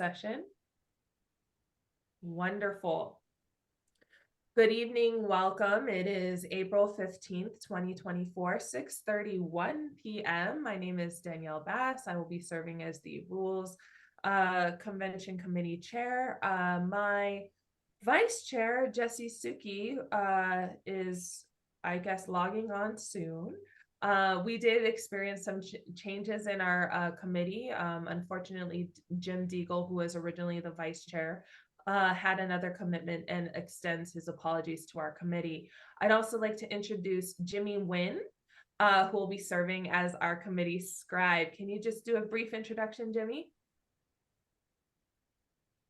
session? Wonderful. Good evening, welcome. It is April 15th, 2024, 6:31 p.m. My name is Danielle Bass. I will be serving as the Rules Convention Committee Chair. My Vice Chair, Jesse Suki, is, I guess, logging on soon. We did experience some changes in our committee. Unfortunately, Jim Deagle, who was originally the vice chair, had another commitment and extends his apologies to our committee. I'd also like to introduce Jimmy Nguyen, who will be serving as our committee scribe. Can you just do a brief introduction, Jimmy?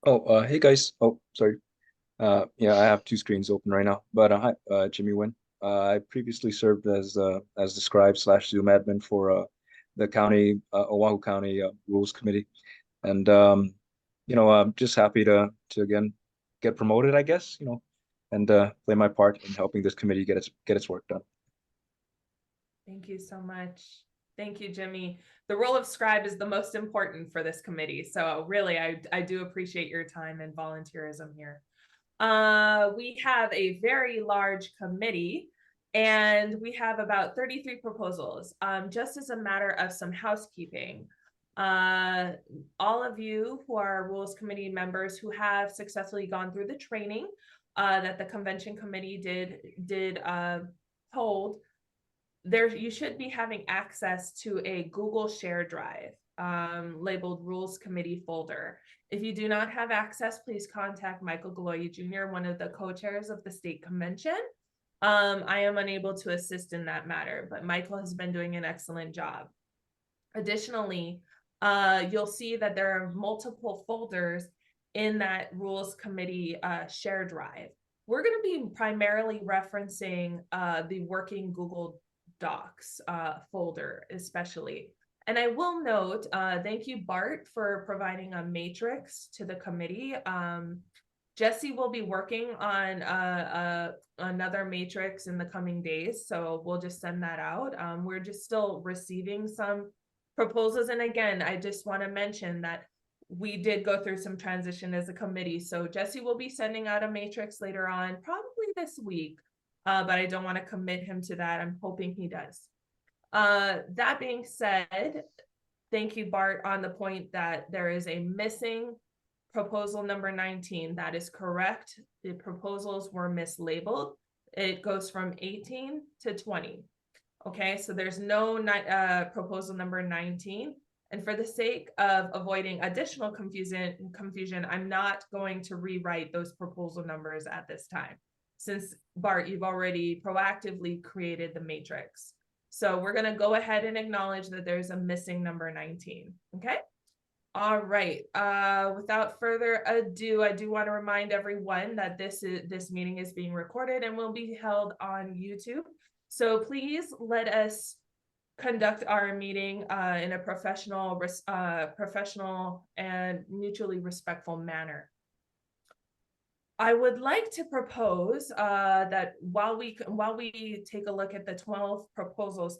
Oh, hey guys. Oh, sorry. Yeah, I have two screens open right now. But hi, Jimmy Nguyen. I previously served as the scribe slash Zoom admin for the county Oahu County Rules Committee, and I'm just happy to again get promoted, I guess, and play my part in helping this committee get its work done. Thank you so much. Thank you, Jimmy. The role of scribe is the most important for this committee. So really, I do appreciate your time and volunteerism here. We have a very large committee and we have about 33 proposals. Just as a matter of some housekeeping, all of you who are Rules Committee members who have successfully gone through the training that the Convention Committee did hold, you should be having access to a Google Share Drive labeled Rules Committee folder. If you do not have access, please contact Michael Galoya Jr., one of the co-chairs of the state convention. I am unable to assist in that matter, but Michael has been doing an excellent job. Additionally, you'll see that there are multiple folders in that Rules Committee share drive. We're going to be primarily referencing the working Google Docs folder, especially. And I will note, thank you, Bart, for providing a matrix to the committee. Jesse will be working on another matrix in the coming days, so we'll just send that out. We're just still receiving some proposals. And again, I just want to mention that we did go through some transition as a committee. So Jesse will be sending out a matrix later on, probably this week, but I don't want to commit him to that. I'm hoping he does. That being said, thank you, Bart, on the point that there is a missing proposal number 19. That is correct. The proposals were mislabeled. It goes from 18 to 20. Okay, so there's no proposal number 19. And for the sake of avoiding additional confusion, I'm not going to rewrite those proposal numbers at this time, since Bart, you've already proactively created the matrix. So we're going to go ahead and acknowledge that there's a missing number 19. Okay. All right. Without further ado, I do want to remind everyone that this meeting is being recorded and will be held on YouTube. So please let us conduct our meeting in a professional and mutually respectful manner. I would like to propose that while we take a look at the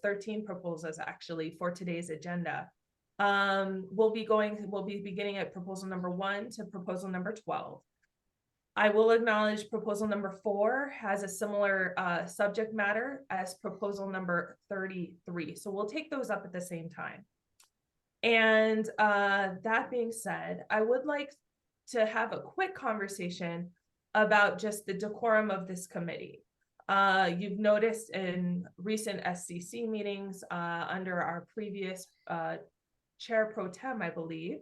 13 proposals actually for today's agenda, we'll be beginning at proposal number 1 to proposal number 12. I will acknowledge proposal number 4 has a similar subject matter as proposal number 33. So we'll take those up at the same time. And that being said, I would like to have a quick conversation about just the decorum of this committee. You've noticed in recent SCC meetings under our previous chair pro tem, I believe,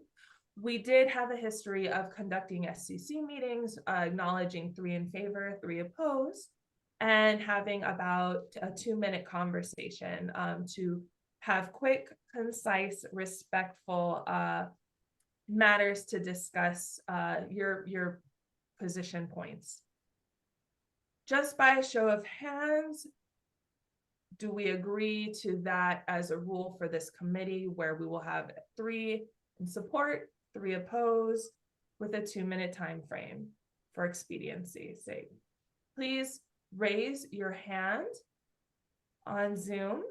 we did have a history of conducting SCC meetings, acknowledging 3 in favor, 3 opposed, and having about a 2-minute conversation to have quick, concise, respectful matters to discuss your position points. Just by a show of hands, do we agree to that as a rule for this committee, where we will have 3 in support, 3 opposed, with a 2-minute time frame for expediency's sake? Please raise your hand on Zoom.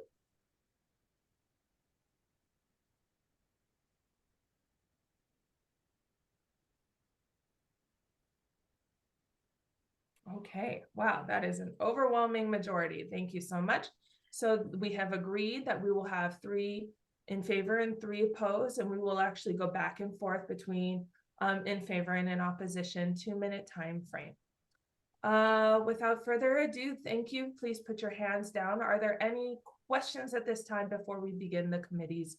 Okay, wow, that is an overwhelming majority. Thank you so much. So we have agreed that we will have 3 in favor and 3 opposed, and we will actually go back and forth between in favor and in opposition, 2-minute time frame. Without further ado, thank you. Please put your hands down. Are there any questions at this time before we begin the committee's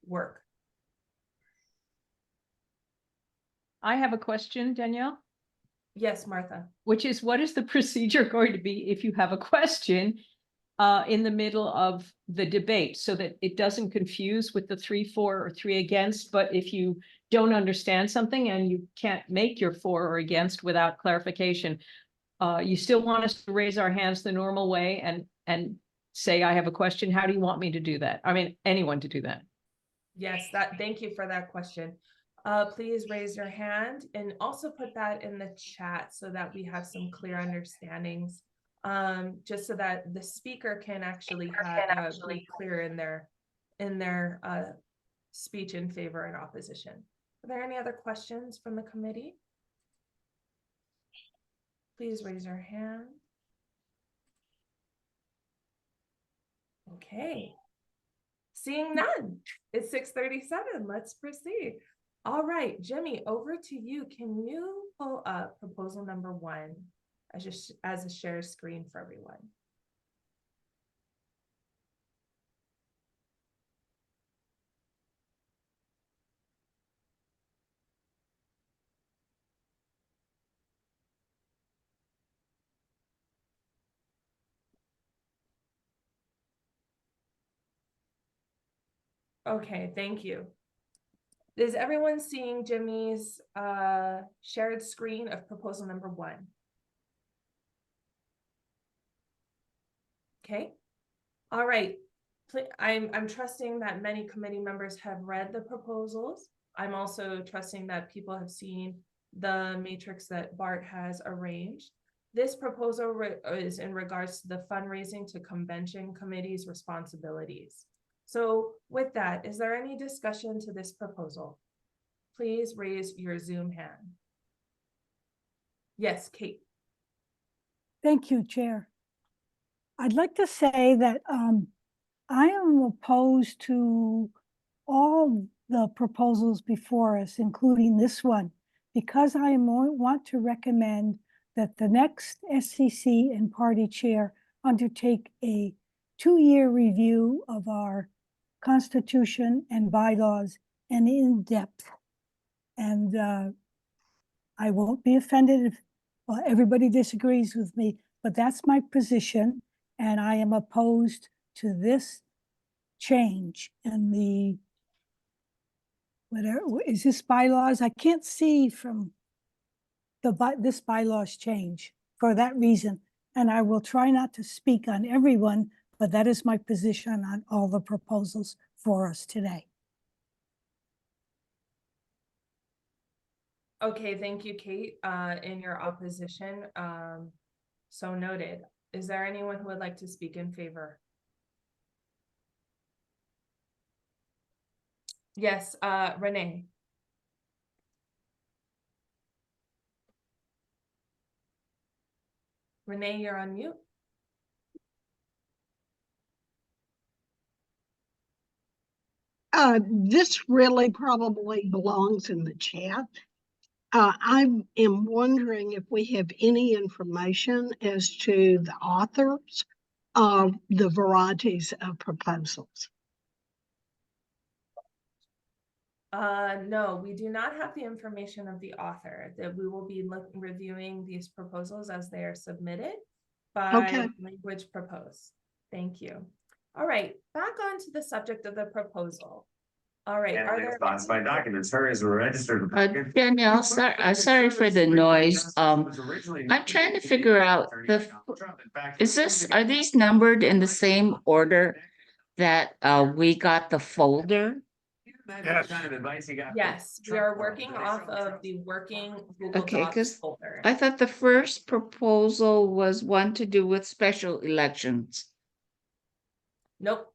work? I have a question, Danielle, Yes, Martha. which is, what is the procedure going to be if you have a question in the middle of the debate, so that it doesn't confuse with the 3 for or 3 against? But if you don't understand something and you can't make your for or against without clarification, you still want us to raise our hands the normal way and say, I have a question. How do you want me to do that? I mean, anyone to do that. Yes, thank you for that question. Please raise your hand and also put that in the chat so that we have some clear understandings, just so that the speaker can actually be clear in their speech in favor and opposition. Are there any other questions from the committee? Please raise your hand. Okay. Seeing none, it's 6:37. Let's proceed. All right, Jimmy, over to you. Can you pull up proposal number 1 as a share screen for everyone? Okay, thank you. Is everyone seeing Jimmy's shared screen of proposal number 1? Okay. All right. I'm trusting that many committee members have read the proposals. I'm also trusting that people have seen the matrix that Bart has arranged. This proposal is in regards to the fundraising to convention committee's responsibilities. So with that, is there any discussion to this proposal? Please raise your Zoom hand. Yes, Kate. Thank you, Chair. I'd like to say that I am opposed to all the proposals before us, including this one, because I want to recommend that the next SCC and party chair undertake a 2-year review of our Constitution and bylaws, and in depth. And I won't be offended if everybody disagrees with me, but that's my position, and I am opposed to this change in the, whatever, is this bylaws? I can't see from this bylaws change for that reason, and I will try not to speak on everyone, but that is my position on all the proposals for us today. Okay, thank you, Kate, in your opposition. So noted. Is there anyone who would like to speak in favor? Yes, Renee. Renee, you're on mute. This really probably belongs in the chat. I am wondering if we have any information as to the authors of the varieties of proposals. No, we do not have the information of the author. That we will be reviewing these proposals as they are submitted by language proposed. Thank you. All right, back on to the subject of the proposal. All right, are there classified documents? Hers were registered. Danielle, sorry for the noise. I'm trying to figure out are these numbered in the same order that we got the folder? Yes. Kind of advice you got. Yes, we are working off of the working Google Docs 'cause folder. I thought the first proposal was one to do with special elections. Nope.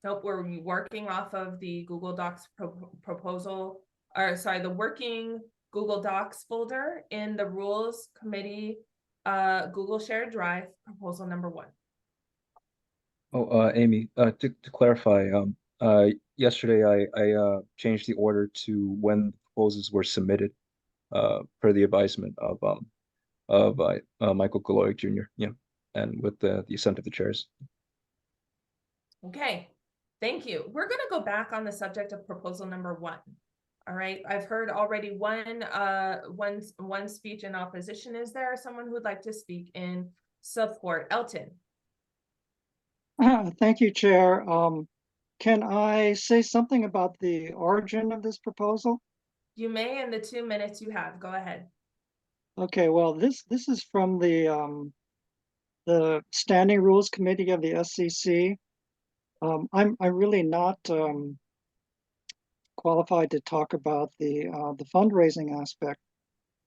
Nope, we're working off of the Google Docs proposal, or sorry, the working Google Docs folder in the Rules Committee Google Shared Drive, proposal number 1. Oh, Amy, to clarify, yesterday I changed the order to when proposals were submitted, per the advisement of Michael Galoy Jr. Yeah, and with the assent of the chairs. Okay, thank you. We're going to go back on the subject of proposal number 1. All right, I've heard already one speech in opposition. Is there someone who would like to speak in support? Elton. Thank you, Chair. Can I say something about the origin of this proposal? You may in the 2 minutes you have. Go ahead. Okay, well, this is from the Standing Rules Committee of the SCC. I'm really not qualified to talk about the fundraising aspect,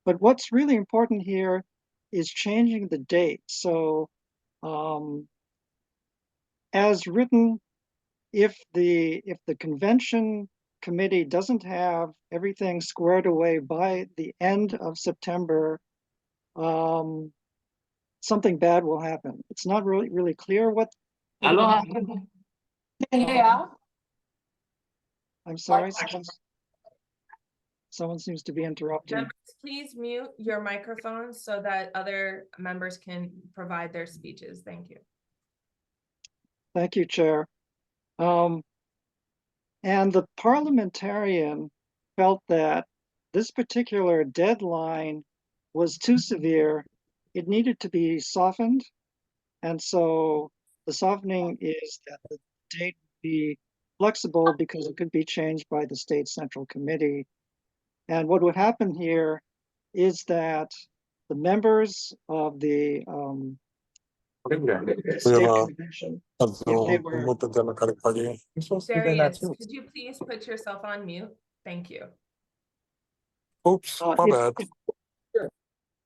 but what's really important here is changing the date. So, as written, if the convention committee doesn't have everything squared away by the end of September, something bad will happen. It's not really clear what will happen. I'm sorry, someone seems to be interrupting. Members, please mute your microphones so that other members can provide their speeches. Thank you. Thank you, Chair. And the parliamentarian felt that this particular deadline was too severe. It needed to be softened. And so the softening is that the date be flexible because it could be changed by the state central committee. And what would happen here is that the members of the state convention, if they were, Darius, could you please put yourself on mute? Thank you. Oops, my bad.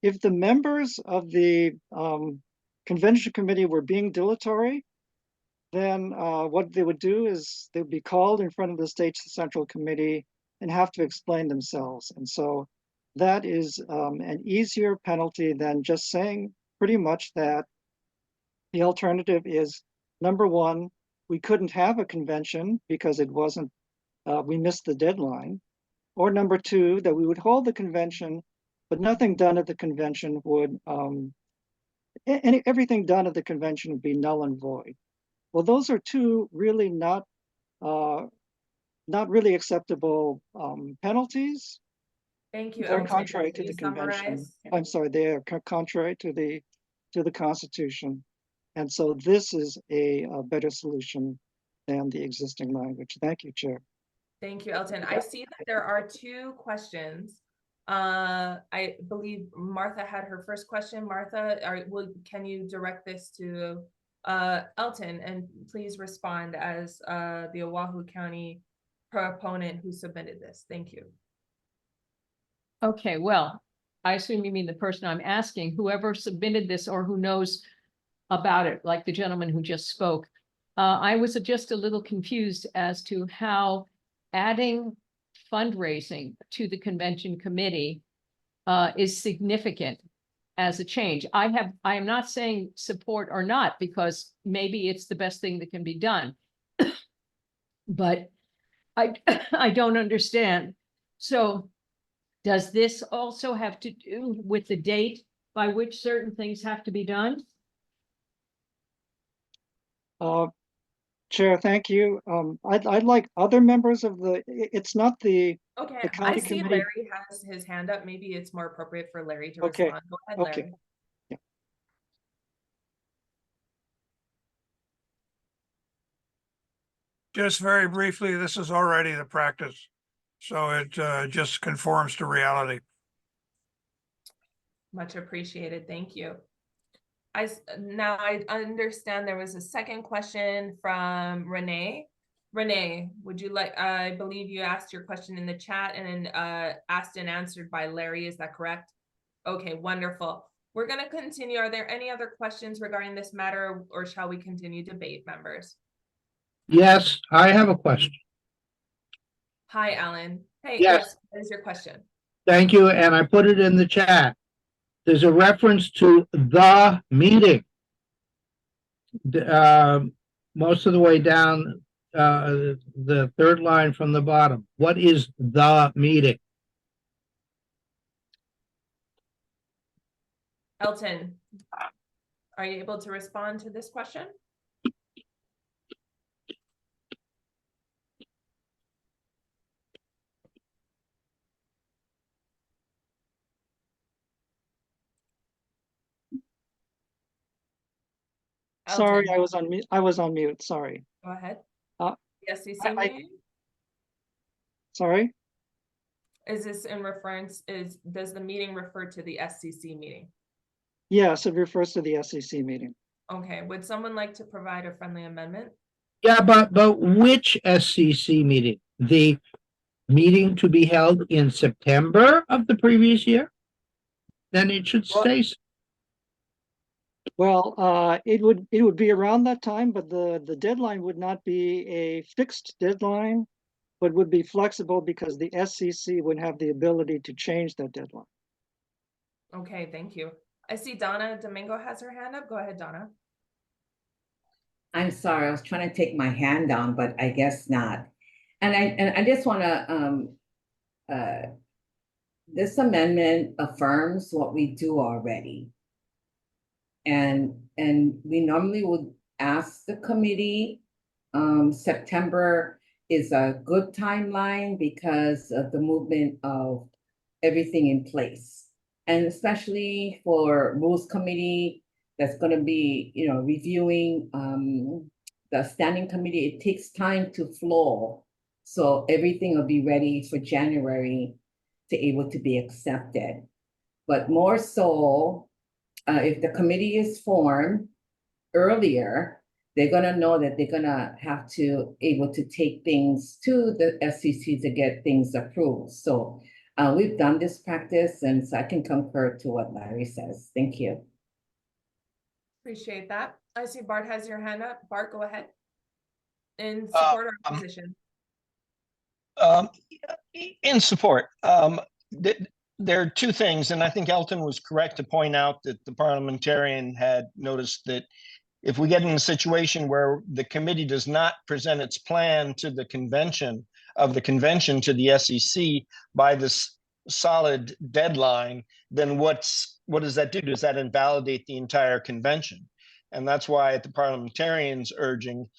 if the members of the convention committee were being dilatory, then what they would do is they would be called in front of the state central committee and have to explain themselves. And so that is an easier penalty than just saying pretty much that the alternative is, number one, we couldn't have a convention because it wasn't, we missed the deadline. Or number two, that we would hold the convention, but nothing done at the convention would, everything done at the convention would be null and void. Well, those are two really not really acceptable penalties. Thank you. They're Elton. contrary Can to you the convention. summarize? I'm sorry, they are contrary to the Constitution. And so this is a better solution than the existing language. Thank you, Chair. Thank you, Elton. I see that there are 2 questions. I believe Martha had her first question. Martha, can you direct this to Elton, and please respond as the Oahu County proponent who submitted this. Thank you. Okay, well, I assume you mean the person I'm asking, whoever submitted this or who knows about it, like the gentleman who just spoke. I was just a little confused as to how adding fundraising to the convention committee is significant as a change. I am not saying support or not, because maybe it's the best thing that can be done. But I don't understand. So does this also have to do with the date by which certain things have to be done? Chair, thank you. I'd like other members of it's not the Okay, county I see committee. Larry has his hand up. Maybe it's more appropriate for Larry to Okay, respond. Go ahead, okay. Larry. Just very briefly, this is already the practice. So it just conforms to reality. Much appreciated. Thank you. Now I understand there was a second question from Renee. Renee, would you like, I believe you asked your question in the chat and asked and answered by Larry. Is that correct? Okay, wonderful. We're going to continue. Are there any other questions regarding this matter, or shall we continue debate, members? Yes, I have a question. Hi, Alan. Hey, Yes. yes, what is your question? Thank you, and I put it in the chat. There's a reference to the meeting. Most of the way down, the third line from the bottom. What is the meeting? Elton, are you able to respond to this question? Sorry, Elton, I was on mute. I was on mute. Sorry. go ahead. Uh, The SEC meeting? Sorry. Is this in reference, does the meeting refer to the SCC meeting? Yes, it refers to the SEC meeting. Okay, would someone like to provide a friendly amendment? Yeah, but which SCC meeting? The meeting to be held in September of the previous year? Then it should stay. Well, it would be around that time, but the deadline would not be a fixed deadline, but would be flexible because the SEC would have the ability to change that deadline. Okay, thank you. I see Donna Domingo has her hand up. Go ahead, Donna. I'm sorry, I was trying to take my hand down, but I guess not. And I just want to, this amendment affirms what we do already. And we normally would ask the committee, September is a good timeline because of the movement of everything in place. And especially for rules committee, that's going to be, reviewing the standing committee, it takes time to flow. So everything will be ready for January to able to be accepted. But more so, if the committee is formed earlier, they're going to know that they're going to have to able to take things to the SEC to get things approved. So we've done this practice, and so I can concur to what Larry says. Thank you. Appreciate that. I see Bart has your hand up. Bart, go ahead. In support or opposition? In support. There are two things, and I think Elton was correct to point out that the parliamentarian had noticed that if we get in a situation where the committee does not present its plan to the convention to the SEC by this solid deadline, then what does that do? Does that invalidate the entire convention? And that's why at the parliamentarians' urging,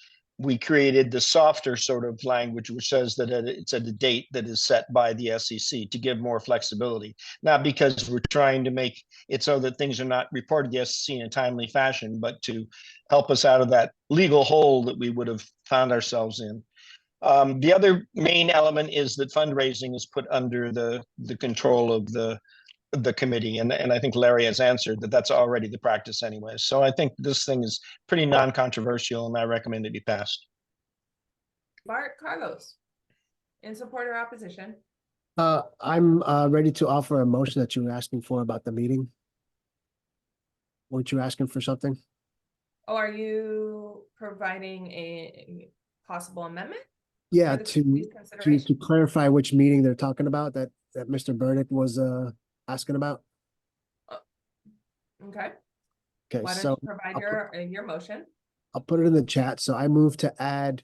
we created the softer sort of language, which says that it's at a date that is set by the SEC to give more flexibility, not because we're trying to make it so that things are not reported to the SEC in a timely fashion, but to help us out of that legal hole that we would have found ourselves in. The other main element is that fundraising is put under the control of the committee, and I think Larry has answered that that's already the practice anyway. So I think this thing is pretty non-controversial, and I recommend it be passed. Bart, Carlos, in support or opposition? I'm ready to offer a motion that you were asking for about the meeting. Weren't you asking for something? Oh, are you providing a possible amendment? Yeah, for the committee's consideration? to clarify which meeting they're talking about that Mr. Burdick was asking about. Okay. Okay, Why don't so you provide your motion? I'll put it in the chat. So I move to add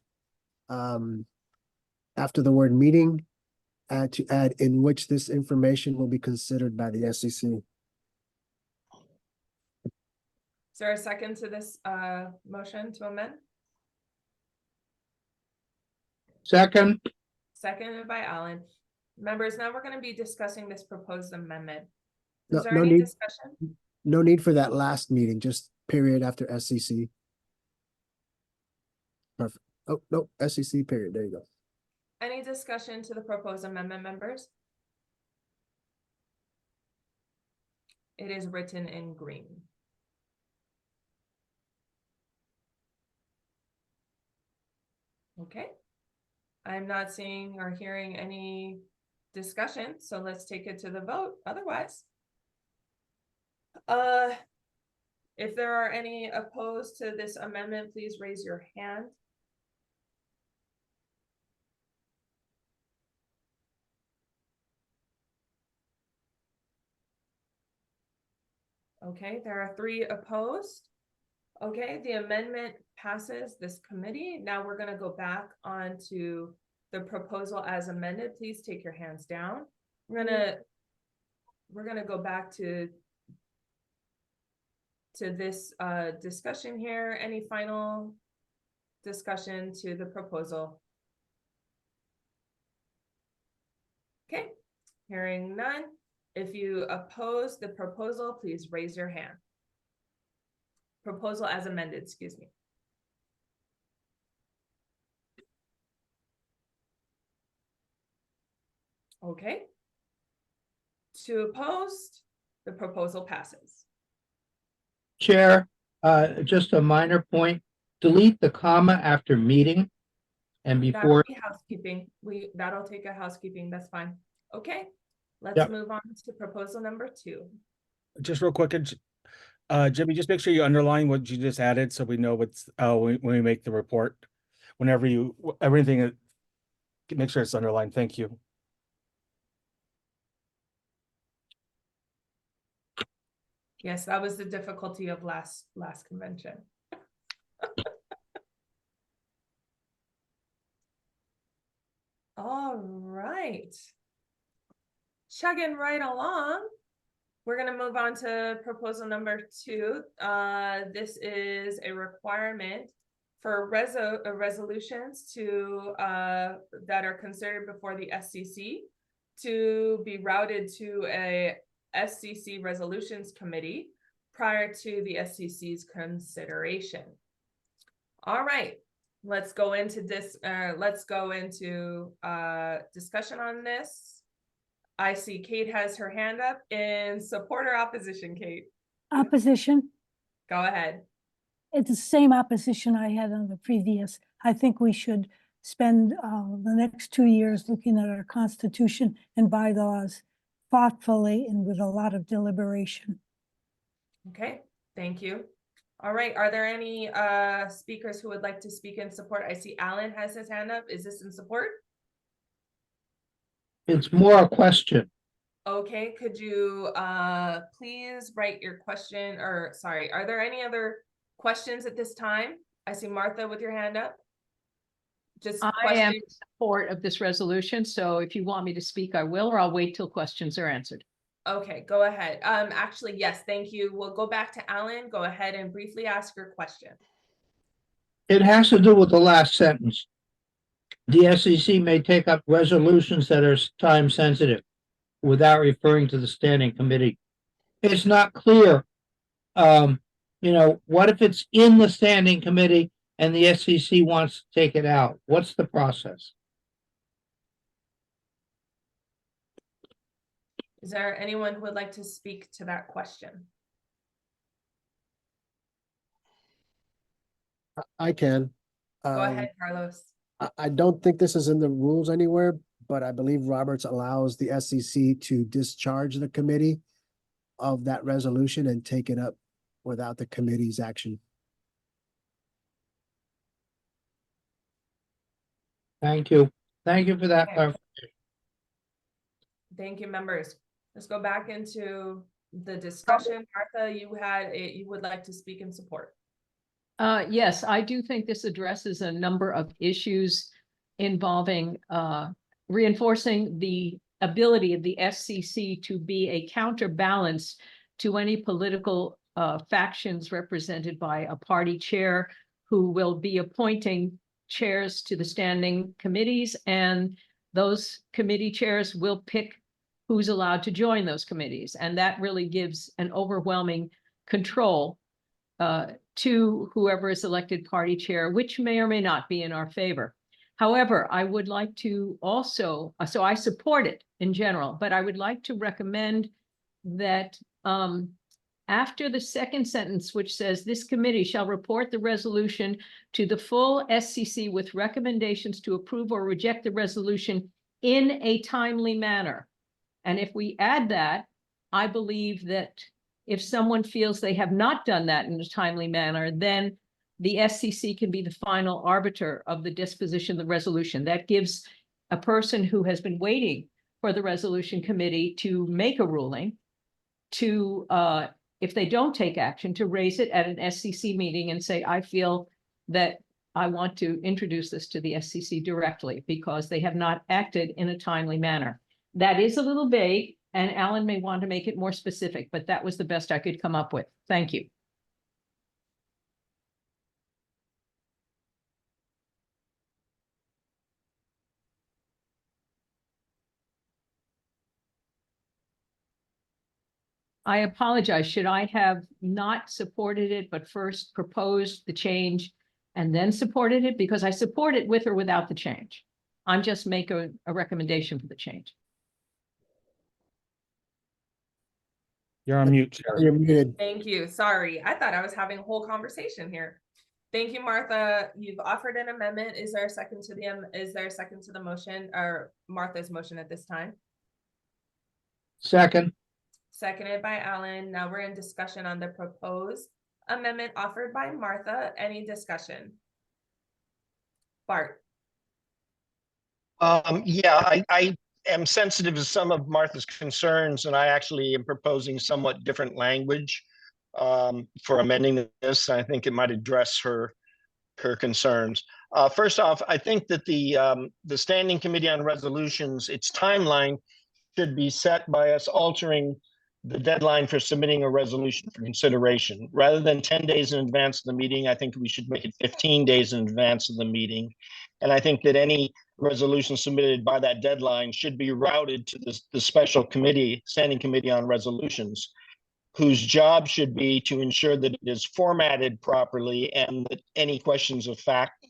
after the word meeting, to add in which this information will be considered by the SEC. Is there a second to this motion to amend? Second. Seconded by Alan. Members, now we're going to be discussing this proposed amendment. No, Is there no any need. discussion? No need for that last meeting, just period after SEC. Perfect. Oh, no, SEC period. There you go. Any discussion to the proposed amendment, members? It is written in green. Okay. I'm not seeing or hearing any discussion, so let's take it to the vote. Otherwise, if there are any opposed to this amendment, please raise your hand. Okay, there are 3 opposed. Okay, the amendment passes this committee. Now we're gonna go back onto the proposal as amended. Please take your hands down. We're gonna go back to this discussion here. Any final discussion to the proposal? Okay, hearing none. If you oppose the proposal, please raise your hand. Proposal as amended, excuse me. Okay. 2 opposed, the proposal passes. Chair, just a minor point, delete the comma after meeting and That'll before. be housekeeping. That'll take a housekeeping, that's fine. Okay, let's Yep. move on to proposal number 2. Just real quick, Jimmy, just make sure you underline what you just added so we know what's when we make the report. Whenever everything, make sure it's underlined. Thank you. Yes, that was the difficulty of last convention. All right. Chugging right along. We're going to move on to proposal number 2. This is a requirement for resolutions that are considered before the SCC to be routed to a SCC resolutions committee prior to the SCC's consideration. All right, let's go into this. Let's go into discussion on this. I see Kate has her hand up. In support or opposition, Kate? Opposition. Go ahead. It's the same opposition I had on the previous. I think we should spend the next 2 years looking at our Constitution and bylaws thoughtfully and with a lot of deliberation. Okay, thank you. All right, are there any speakers who would like to speak in support? I see Alan has his hand up. Is this in support? It's more a question. Okay, could you please write your question, or sorry, are there any other questions at this time? I see Martha with your hand up. Just I am in support of this resolution, so if you want me to speak, I will, or I'll wait till questions are answered. Okay, go ahead. Actually, yes, thank you. We'll go back to Alan. Go ahead and briefly ask your question. It has to do with the last sentence. The SEC may take up resolutions that are time sensitive without referring to the standing committee. It's not clear. What if it's in the standing committee and the SEC wants to take it out? What's the process? Is there anyone who would like to speak to that question? I can. Go ahead, Carlos. I don't think this is in the rules anywhere, but I believe Roberts allows the SEC to discharge the committee of that resolution and take it up without the committee's action. Thank you. Thank you for that clarification. Thank you, members. Let's go back into the discussion. Martha, you would like to speak in support. Yes, I do think this addresses a number of issues involving reinforcing the ability of the SCC to be a counterbalance to any political factions represented by a party chair who will be appointing chairs to the standing committees, and those committee chairs will pick who's allowed to join those committees. And that really gives an overwhelming control to whoever is elected party chair, which may or may not be in our favor. However, I would like to also, so I support it in general, but I would like to recommend that after the second sentence, which says this committee shall report the resolution to the full SCC with recommendations to approve or reject the resolution in a timely manner. And if we add that, I believe that if someone feels they have not done that in a timely manner, then the SCC can be the final arbiter of the disposition of the resolution. That gives a person who has been waiting for the resolution committee to make a ruling to if they don't take action, to raise it at an SCC meeting and say, I feel that I want to introduce this to the SCC directly because they have not acted in a timely manner. That is a little vague, and Alan may want to make it more specific, but that was the best I could come up with. Thank you. I apologize. Should I have not supported it, but first proposed the change and then supported it? Because I support it with or without the change. I'm just making a recommendation for the change. You're on mute, Chair. You're muted. Thank you. Sorry, I thought I was having a whole conversation here. Thank you, Martha. You've offered an amendment. Is there a second to the motion, or Martha's motion at this time? Second. Seconded by Alan. Now we're in discussion on the proposed amendment offered by Martha. Any discussion? Bart. Yeah, I am sensitive to some of Martha's concerns, and I actually am proposing somewhat different language for amending this. I think it might address her concerns. First off, I think that the Standing Committee on Resolutions, its timeline should be set by us altering the deadline for submitting a resolution for consideration. Rather than 10 days in advance of the meeting, I think we should make it 15 days in advance of the meeting. And I think that any resolution submitted by that deadline should be routed to the special committee, Standing Committee on Resolutions, whose job should be to ensure that it is formatted properly and that any questions of fact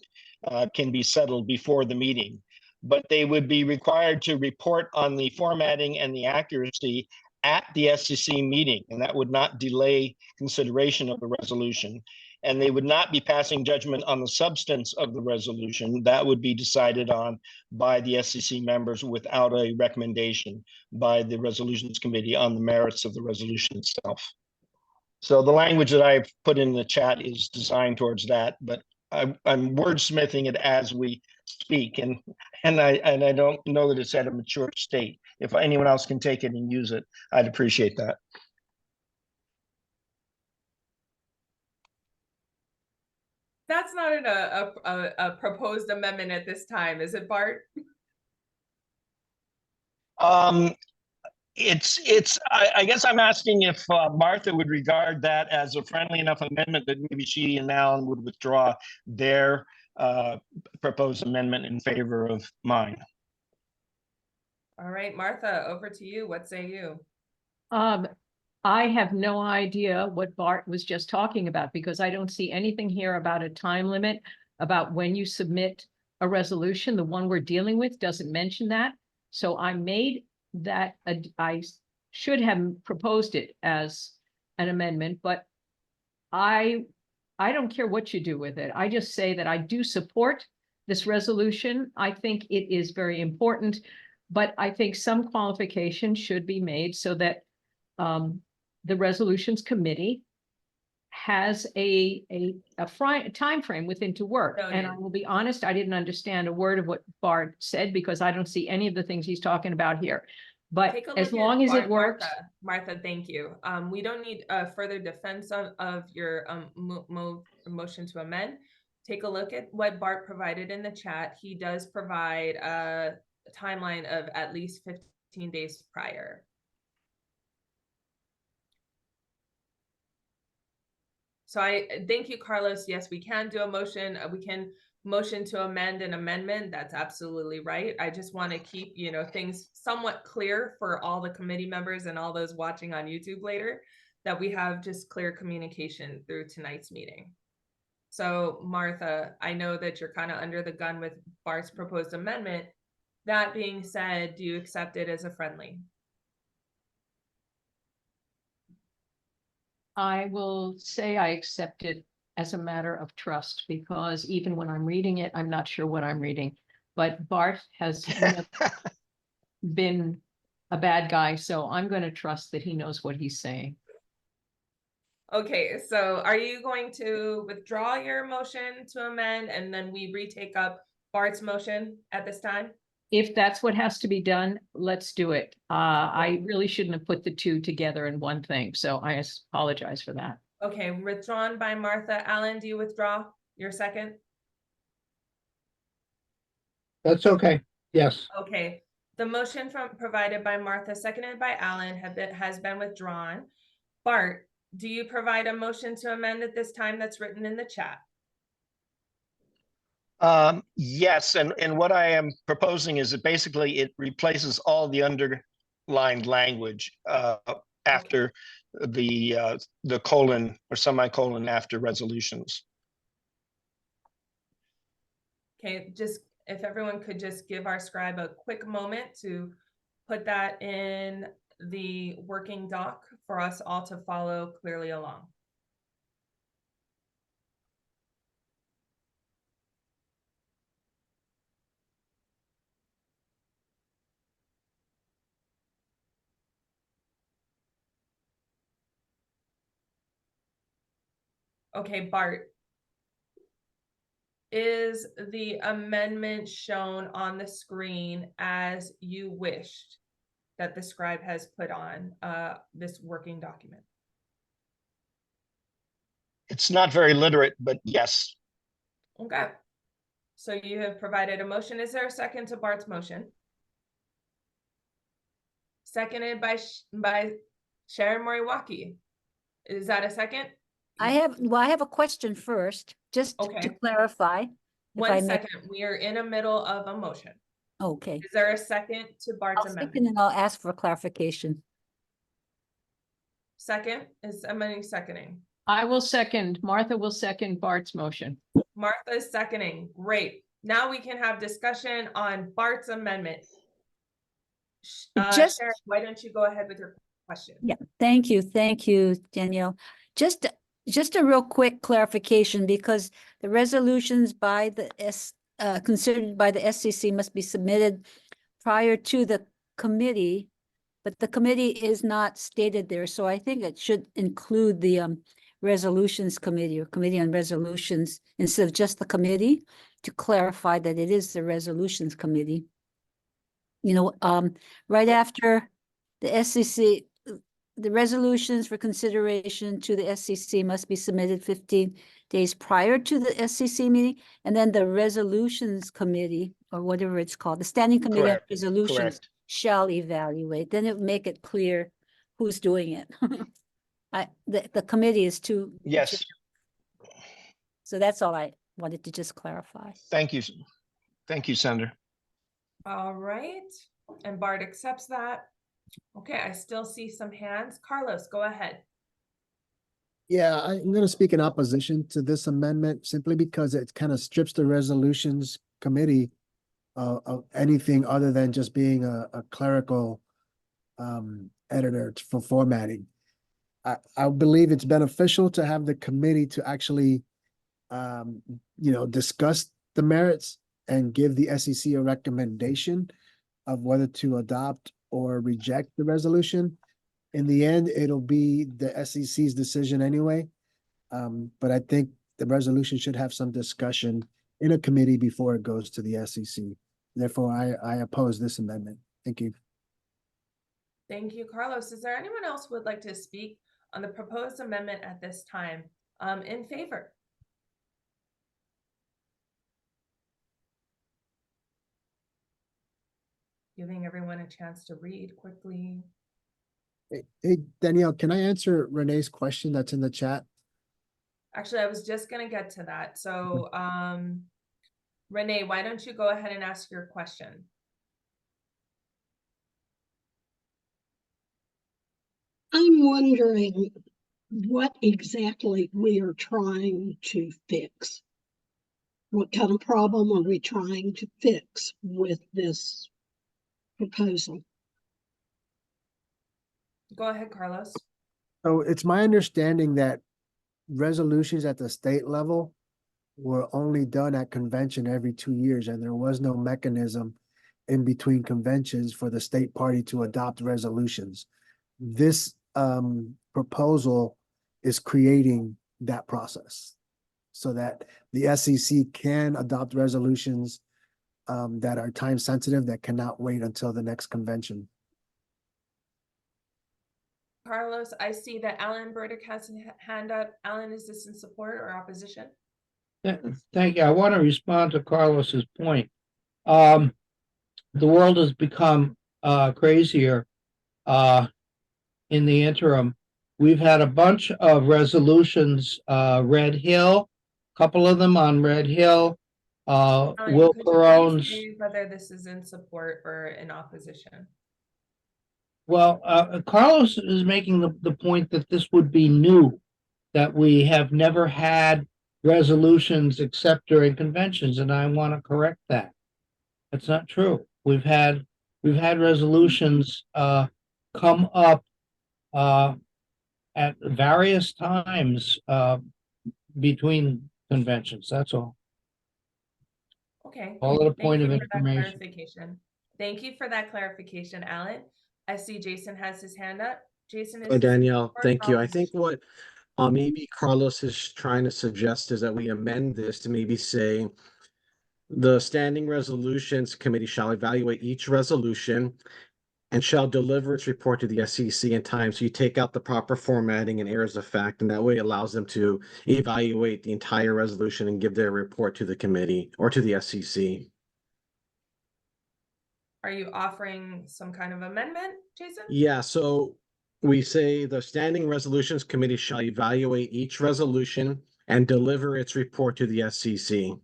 can be settled before the meeting. But they would be required to report on the formatting and the accuracy at the SCC meeting, and that would not delay consideration of the resolution. And they would not be passing judgment on the substance of the resolution. That would be decided on by the SCC members without a recommendation by the Resolutions Committee on the merits of the resolution itself. So the language that I've put in the chat is designed towards that, but I'm wordsmithing it as we speak, and I don't know that it's at a mature state. If anyone else can take it and use it, I'd appreciate that. That's not a proposed amendment at this time, is it, Bart? I guess I'm asking if Martha would regard that as a friendly enough amendment that maybe she and Alan would withdraw their proposed amendment in favor of mine. All right, Martha, over to you. What say you? I have no idea what Bart was just talking about because I don't see anything here about a time limit, about when you submit a resolution. The one we're dealing with doesn't mention that. So I made that, I should have proposed it as an amendment, but I don't care what you do with it. I just say that I do support this resolution. I think it is very important, but I think some qualification should be made so that the Resolutions Committee has a time frame within to work. Noted. And I will be honest, I didn't understand a word of what Bart said because I don't see any of the things he's talking about here. But Take a as look long at as it works. Martha, thank you. We don't need further defense of your motion to amend. Take a look at what Bart provided in the chat. He does provide a timeline of at least 15 days prior. So I thank you, Carlos. Yes, we can do a motion. We can motion to amend an amendment. That's absolutely right. I just want to keep, things somewhat clear for all the committee members and all those watching on YouTube later, that we have just clear communication through tonight's meeting. So Martha, I know that you're kind of under the gun with Bart's proposed amendment. That being said, do you accept it as a friendly? I will say I accept it as a matter of trust because even when I'm reading it, I'm not sure what I'm reading. But Bart has been a bad guy, so I'm going to trust that he knows what he's saying. Okay, so are you going to withdraw your motion to amend and then we retake up Bart's motion at this time? If that's what has to be done, let's do it. I really shouldn't have put the two together in one thing, so I apologize for that. Okay, withdrawn by Martha. Alan, do you withdraw your second? That's okay. Yes. Okay, the motion provided by Martha, seconded by Alan, has been withdrawn. Bart, do you provide a motion to amend at this time that's written in the chat? Yes, and what I am proposing is that basically it replaces all the underlined language after the colon or semicolon after resolutions. Okay, just if everyone could just give our scribe a quick moment to put that in the working doc for us all to follow clearly along. Okay, Bart, is the amendment shown on the screen as you wished that the scribe has put on this working document? It's not very literate, but yes. Okay. So you have provided a motion. Is there a second to Bart's motion? Seconded by Sharon Moriwaki. Is that a second? I have a question first, just to Okay. clarify. if I One may. second. We are in the middle of a motion. Okay. Is there a second to Bart's I'll amendment? second and I'll ask for clarification. Second, is somebody seconding? I will second, Martha will second Bart's motion. Martha is seconding. Great. Now we can have discussion on Bart's amendment. Just- Sharon, why don't you go ahead with your question? Yeah, thank you, Danielle. Just a real quick clarification, because the resolutions by the considered by the SCC must be submitted prior to the committee, but the committee is not stated there, so I think it should include the resolutions committee or committee on resolutions instead of just the committee, to clarify that it is the resolutions committee. You know, right after the SCC, the resolutions for consideration to the SCC must be submitted 15 days prior to the SCC meeting, and then the resolutions committee, or whatever it's called, the standing committee on Correct, resolutions correct. shall evaluate. Then it make it clear who's doing it. The committee is too. Yes, So that's all I wanted to just clarify. thank you. Thank you, Senator. All right. And Bart accepts that. Okay, I still see some hands. Carlos, go ahead. Yeah, I'm going to speak in opposition to this amendment simply because it kind of strips the resolutions committee of anything other than just being a clerical editor for formatting. I believe it's beneficial to have the committee to actually, discuss the merits and give the SEC a recommendation of whether to adopt or reject the resolution. In the end, it'll be the SEC's decision anyway. But I think the resolution should have some discussion in a committee before it goes to the SEC. Therefore, I oppose this amendment. Thank you. Thank you, Carlos. Is there anyone else who would like to speak on the proposed amendment at this time in favor? Giving everyone a chance to read quickly. Hey, Danielle, can I answer Renee's question that's in the chat? Actually, I was just going to get to that. So, Renee, why don't you go ahead and ask your question? I'm wondering what exactly we are trying to fix. What kind of problem are we trying to fix with this proposal? Go ahead, Carlos. So it's my understanding that resolutions at the state level were only done at convention every 2 years, and there was no mechanism in between conventions for the state party to adopt resolutions. This proposal is creating that process so that the SEC can adopt resolutions that are time sensitive that cannot wait until the next convention. Carlos, I see that Alan Burdick has a hand up. Alan, is this in support or opposition? Thank you. I want to respond to Carlos's point. The world has become crazier in the interim. We've had a bunch of resolutions, Red Hill, a couple of them on Red Hill. Alan, Will could you please Carone's, say whether this is in support or in opposition? well, Carlos is making the point that this would be new, that we have never had resolutions except during conventions, and I want to correct that. That's not true. We've had resolutions come up at various times between conventions. That's all. Okay. All at a Thank point you of for that information. clarification. Thank you for that clarification, Alan. I see Jason has his hand up. Jason is. Oh, Danielle, support thank or you. I think opposition? what maybe Carlos is trying to suggest is that we amend this to maybe say the Standing Resolutions Committee shall evaluate each resolution and shall deliver its report to the SEC in time. So you take out the proper formatting and errors of fact, and that way it allows them to evaluate the entire resolution and give their report to the committee or to the SEC. Are you offering some kind of amendment, Jason? Yeah, so we say the Standing Resolutions Committee shall evaluate each resolution and deliver its report to the SEC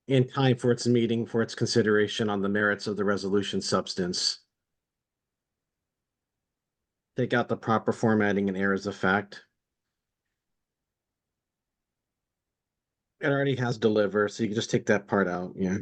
in time for its meeting for its consideration on the merits of the resolution substance. Take out the proper formatting and errors of fact. It already has deliver, so you can just take that part out, yeah.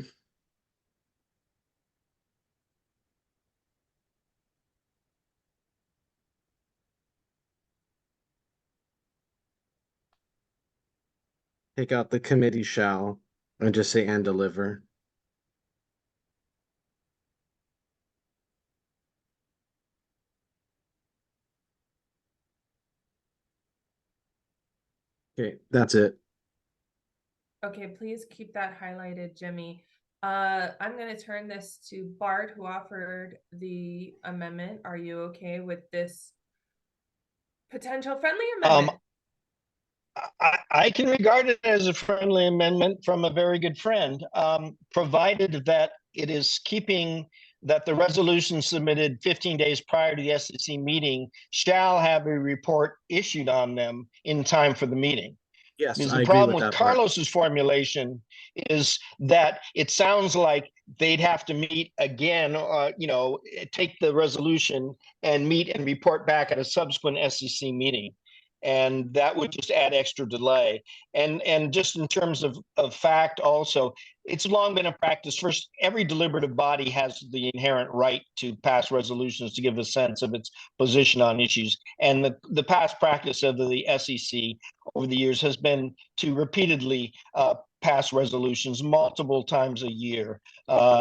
Take out the committee shall and just say and deliver. Okay, that's it. Okay, please keep that highlighted, Jimmy. I'm going to turn this to Bart, who offered the amendment. Are you okay with this potential friendly amendment? I can regard it as a friendly amendment from a very good friend, provided that it is keeping that the resolution submitted 15 days prior to the SEC meeting shall have a report issued on them in time for the meeting. Yes, Because I the agree problem with with that part. Carlos's formulation is that it sounds like they'd have to meet again, take the resolution and meet and report back at a subsequent SEC meeting. And that would just add extra delay. And just in terms of fact also, it's long been a practice. First, every deliberative body has the inherent right to pass resolutions to give a sense of its position on issues. And the past practice of the SEC over the years has been to repeatedly pass resolutions multiple times a year.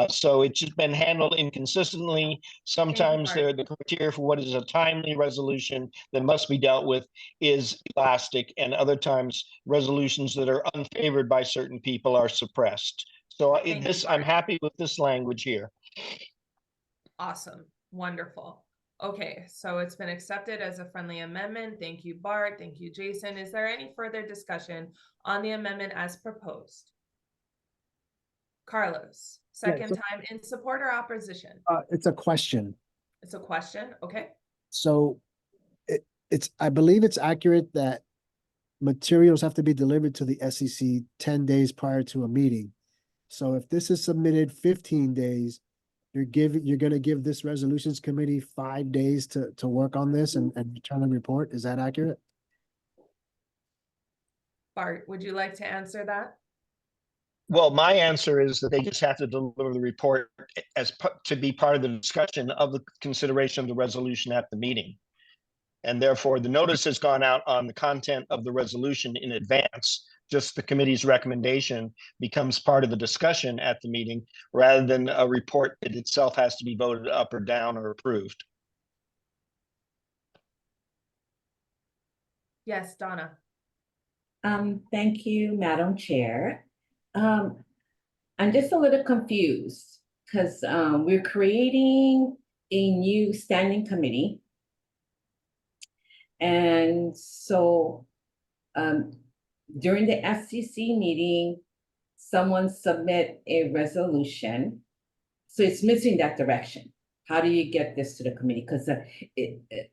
So it's just been handled inconsistently. Sometimes the criteria for what is a timely resolution that must be dealt with is elastic, and other times resolutions that are unfavored by certain people are suppressed. So I'm happy with this language here. Awesome. Wonderful. Okay, so it's been accepted as a friendly amendment. Thank you, Bart. Thank you, Jason. Is there any further discussion on the amendment as proposed? Carlos, second time in support or opposition? It's a question. It's a question. Okay. So I believe it's accurate that materials have to be delivered to the SEC 10 days prior to a meeting. So if this is submitted 15 days, you're going to give this resolutions committee 5 days to work on this and return a report. Is that accurate? Bart, would you like to answer that? Well, my answer is that they just have to deliver the report to be part of the discussion of the consideration of the resolution at the meeting. And therefore, the notice has gone out on the content of the resolution in advance. Just the committee's recommendation becomes part of the discussion at the meeting rather than a report that itself has to be voted up or down or approved. Yes, Donna. Thank you, Madam Chair. I'm just a little confused because we're creating a new standing committee. And so during the FCC meeting, someone submit a resolution. So it's missing that direction. How do you get this to the committee? Because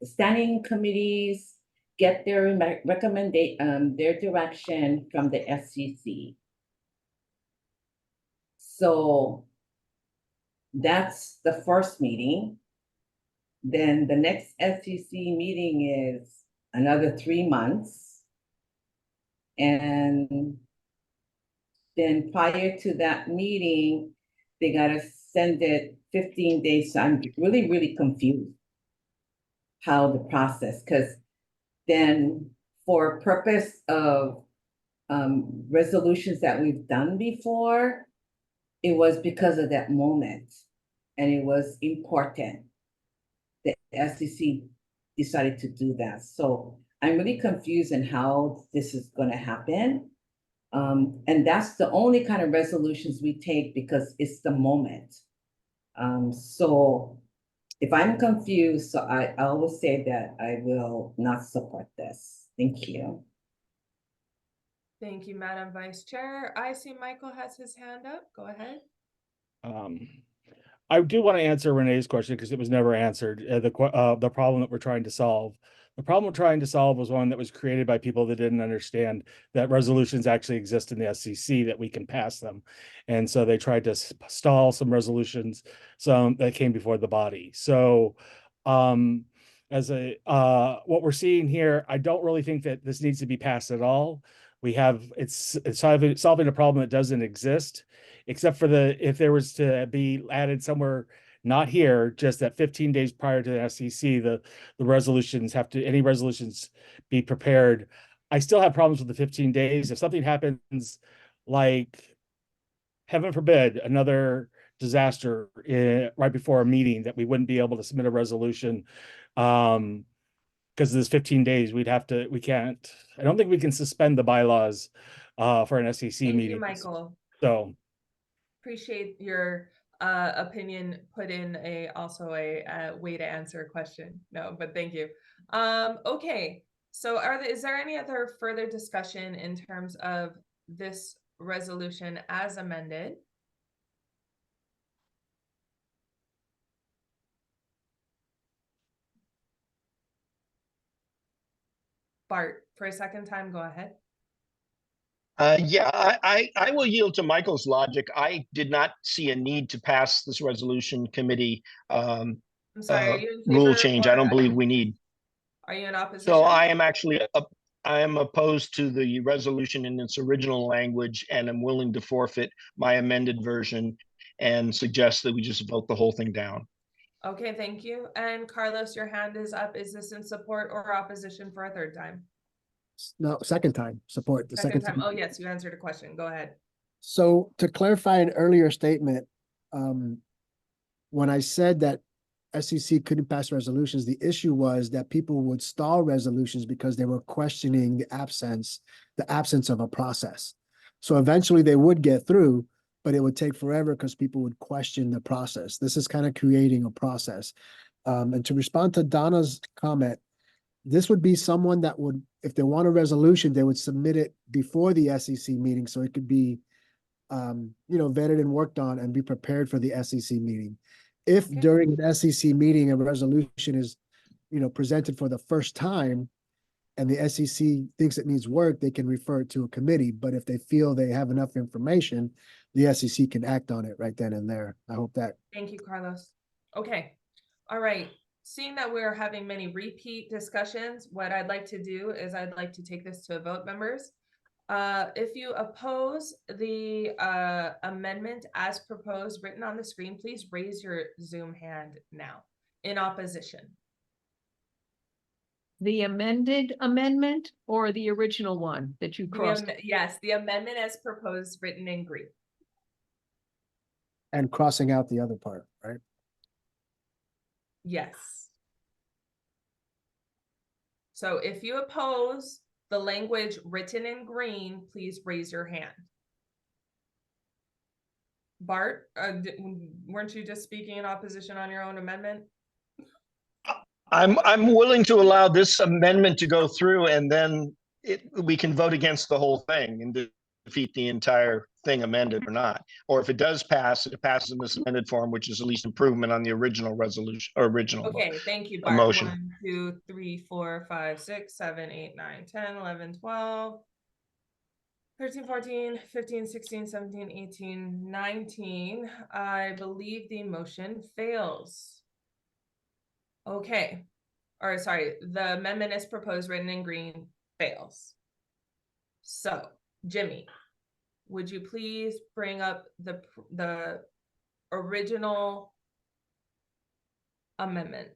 standing committees get their their direction from the FCC. So that's the first meeting. Then the next FCC meeting is another 3 months. And then prior to that meeting, they gotta send it 15 days. So I'm really, really confused how the process, because then for purpose of resolutions that we've done before, it was because of that moment and it was important. The SEC decided to do that. So I'm really confused in how this is going to happen. And that's the only kind of resolutions we take because it's the moment. So if I'm confused, so I always say that I will not support this. Thank you. Thank you, Madam Vice Chair. I see Michael has his hand up. Go ahead. I do want to answer Renee's question because it was never answered. The problem that we're trying to solve. The problem we're trying to solve was one that was created by people that didn't understand that resolutions actually exist in the SEC, that we can pass them. And so they tried to stall some resolutions, some that came before the body. So what we're seeing here, I don't really think that this needs to be passed at all. It's solving a problem that doesn't exist, except for if there was to be added somewhere, not here, just that 15 days prior to the SEC, the resolutions any resolutions be prepared. I still have problems with the 15 days. If something happens, like, heaven forbid, another disaster right before a meeting, that we wouldn't be able to submit a resolution because of this 15 days, we can't, I don't think we can suspend the bylaws for an SEC Thank meeting. you, Michael. So Appreciate your opinion put in also a way to answer a question. No, but thank you. Okay, so is there any other further discussion in terms of this resolution as amended? Bart, for a second time, go ahead. Yeah, I will yield to Michael's logic. I did not see a need to pass this resolution committee I'm sorry, are you in rule favor change. or I don't believe we need. are you in opposition? So I am actually I am opposed to the resolution in its original language, and I'm willing to forfeit my amended version and suggest that we just vote the whole thing down. Okay, thank you. And Carlos, your hand is up. Is this in support or opposition for a third time? No, second time, support, the second time. Oh, yes, you answered a question. Go ahead. So to clarify an earlier statement, when I said that SEC couldn't pass resolutions, the issue was that people would stall resolutions because they were questioning the absence of a process. So eventually they would get through, but it would take forever because people would question the process. This is kind of creating a process. And to respond to Donna's comment, this would be someone that would, if they want a resolution, they would submit it before the SEC meeting so it could be vetted and worked on and be prepared for the SEC meeting. If during an SEC meeting, a resolution is, presented for the first time and the SEC thinks it needs work, they can refer it to a committee. But if they feel they have enough information, the SEC can act on it right then and there. I hope that. Thank you, Carlos. Okay. All right. Seeing that we're having many repeat discussions, what I'd like to do is I'd like to take this to a vote, members. If you oppose the amendment as proposed written on the screen, please raise your Zoom hand now. In opposition. The amended amendment or the original one that you crossed? Yes, the amendment as proposed written in green. And crossing out the other part, right? Yes. So if you oppose the language written in green, please raise your hand. Bart, weren't you just speaking in opposition on your own amendment? I'm willing to allow this amendment to go through and then we can vote against the whole thing and defeat the entire thing amended or not. Or if it does pass, it passes in this amended form, which is at least improvement on the original resolution or original Okay, thank you, Bart. motion. 1, 2, 3, 4, 5, 6, 7, 8, 9, 10, 11, 12, 13, 14, 15, 16, 17, 18, 19. I believe the motion fails. Okay. Or sorry, the amendment is proposed written in green fails. So, Jimmy, would you please bring up the original amendment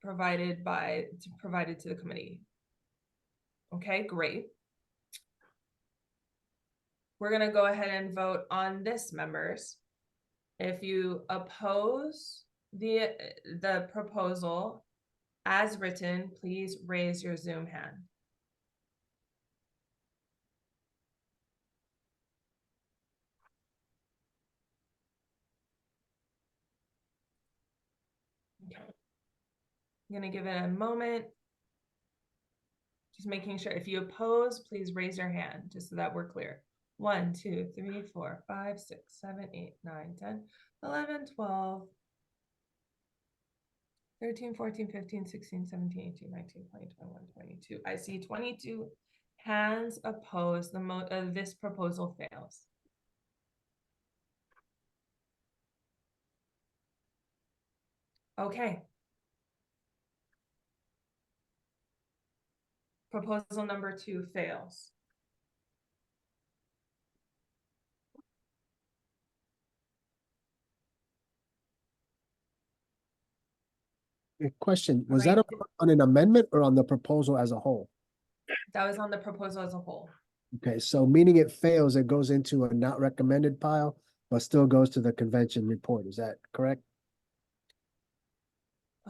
provided to the committee? Okay, great. We're going to go ahead and vote on this, members. If you oppose the proposal as written, please raise your Zoom hand. Okay. I'm going to give it a moment. Just making sure. If you oppose, please raise your hand just so that we're clear. 1, 2, 3, 4, 5, 6, 7, 8, 9, 10, 11, 12, 13, 14, 15, 16, 17, 18, 19, 20, 21, 22. I see 22 hands opposed. This proposal fails. Okay. Proposal number 2 fails. A question, was that on an amendment or on the proposal as a whole? That was on the proposal as a whole. Okay, so meaning it fails, it goes into a not recommended pile, but still goes to the convention report. Is that correct?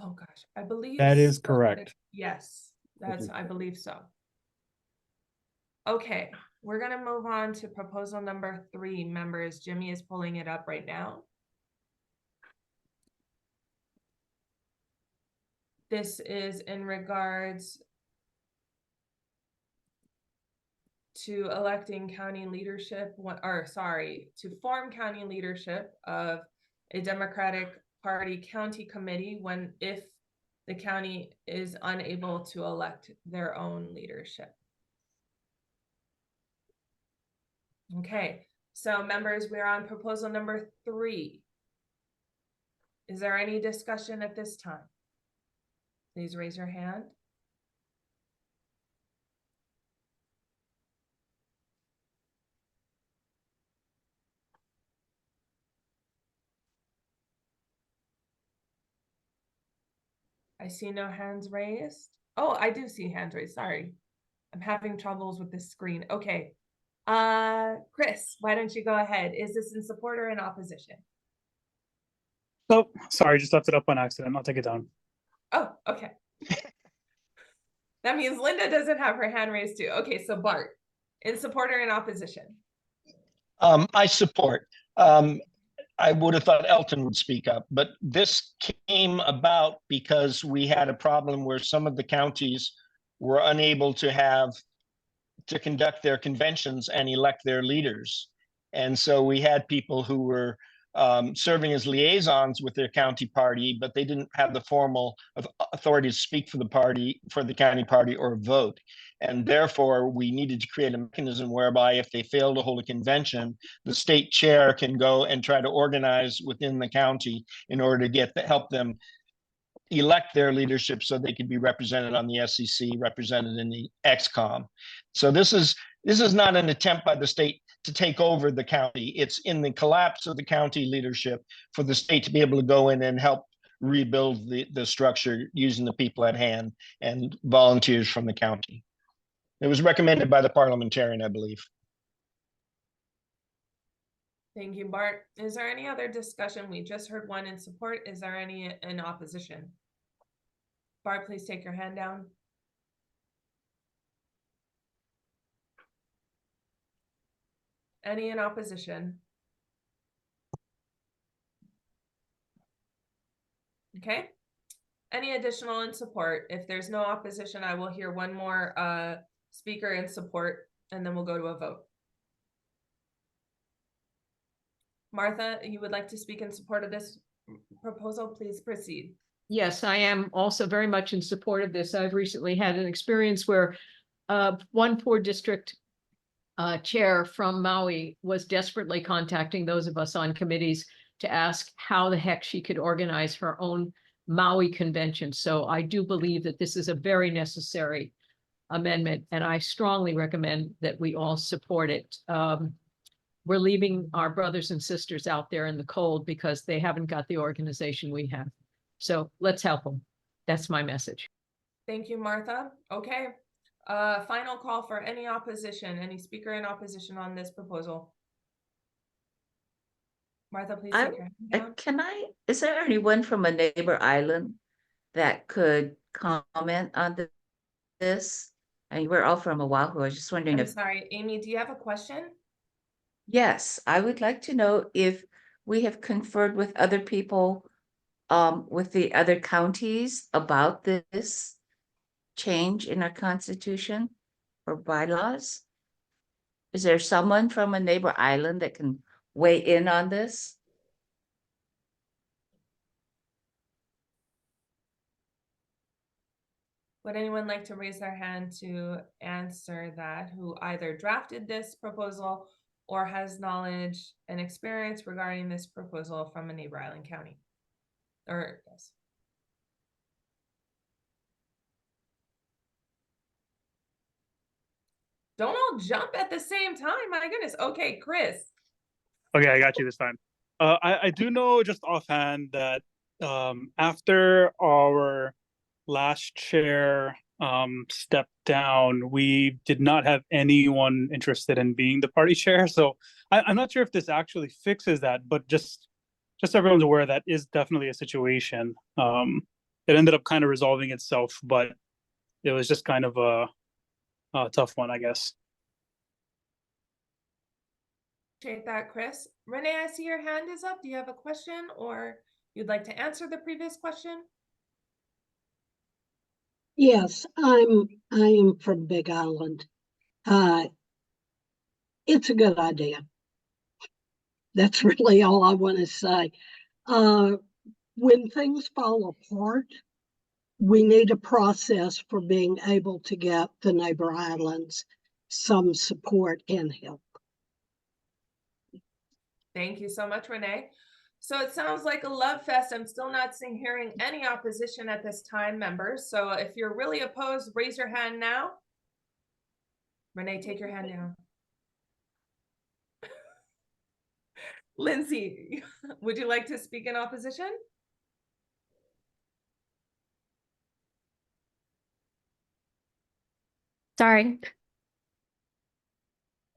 Oh gosh, I believe That is so. correct. Yes, I believe so. Okay, we're gonna move on to proposal number 3, members. Jimmy is pulling it up right now. This is in regards to electing county leadership, to form county leadership of a Democratic Party county committee if the county is unable to elect their own leadership. Okay, so members, we're on proposal number 3. Is there any discussion at this time? Please raise your hand. I see no hands raised. Oh, I do see hands raised. Sorry. I'm having troubles with this screen. Okay. Chris, why don't you go ahead? Is this in support or in opposition? Oh, sorry, just left it up on accident. I'll take it down. Oh, okay. That means Linda doesn't have her hand raised too. Okay, so Bart, in support or in opposition? I support. I would have thought Elton would speak up, but this came about because we had a problem where some of the counties were unable to conduct their conventions and elect their leaders. And so we had people who were serving as liaisons with their county party, but they didn't have the formal authority to speak for the county party or vote. And therefore, we needed to create a mechanism whereby if they fail to hold a convention, the state chair can go and try to organize within the county in order to help them elect their leadership so they could be represented on the SEC, represented in the XCOM. So this is not an attempt by the state to take over the county. It's in the collapse of the county leadership for the state to be able to go in and help rebuild the structure using the people at hand and volunteers from the county. It was recommended by the parliamentarian, I believe. Thank you, Bart. Is there any other discussion? We just heard one in support. Is there any in opposition? Bart, please take your hand down. Any in opposition? Okay. Any additional in support? If there's no opposition, I will hear one more speaker in support, and then we'll go to a vote. Martha, you would like to speak in support of this proposal? Please proceed. Yes, I am also very much in support of this. I've recently had an experience where one poor district chair from Maui was desperately contacting those of us on committees to ask how the heck she could organize her own Maui convention. So I do believe that this is a very necessary amendment, and I strongly recommend that we all support it. We're leaving our brothers and sisters out there in the cold because they haven't got the organization we have. So let's help them. That's my message. Thank you, Martha. Okay. Final call for any opposition, any speaker in opposition on this proposal. Martha, please take your hand down. Is there anyone from a neighbor island that could comment on this? I mean, we're all from Oahu. I was just wondering I'm if, sorry, Amy, do you have a question? yes, I would like to know if we have conferred with other people, with the other counties about this change in our constitution or bylaws? Is there someone from a neighbor island that can weigh in on this? Would anyone like to raise their hand to answer that, who either drafted this proposal or has knowledge and experience regarding this proposal from a neighbor island county? Or yes. Don't all jump at the same time. My goodness. Okay, Chris. Okay, I got you this time. I do know just offhand that after our last chair stepped down, we did not have anyone interested in being the party chair. So I'm not sure if this actually fixes that, but just so everyone's aware, that is definitely a situation. It ended up kind of resolving itself, but it was just kind of a tough one, I guess. Appreciate that, Chris. Renee, I see your hand is up. Do you have a question or you'd like to answer the previous question? Yes, I am from Big Island. It's a good idea. That's really all I want to say. When things fall apart, we need a process for being able to get the neighbor islands some support and help. Thank you so much, Renee. So it sounds like a love fest. I'm still not hearing any opposition at this time, members. So if you're really opposed, raise your hand now. Renee, take your hand down. Lindsay, would you like to speak in opposition? Sorry.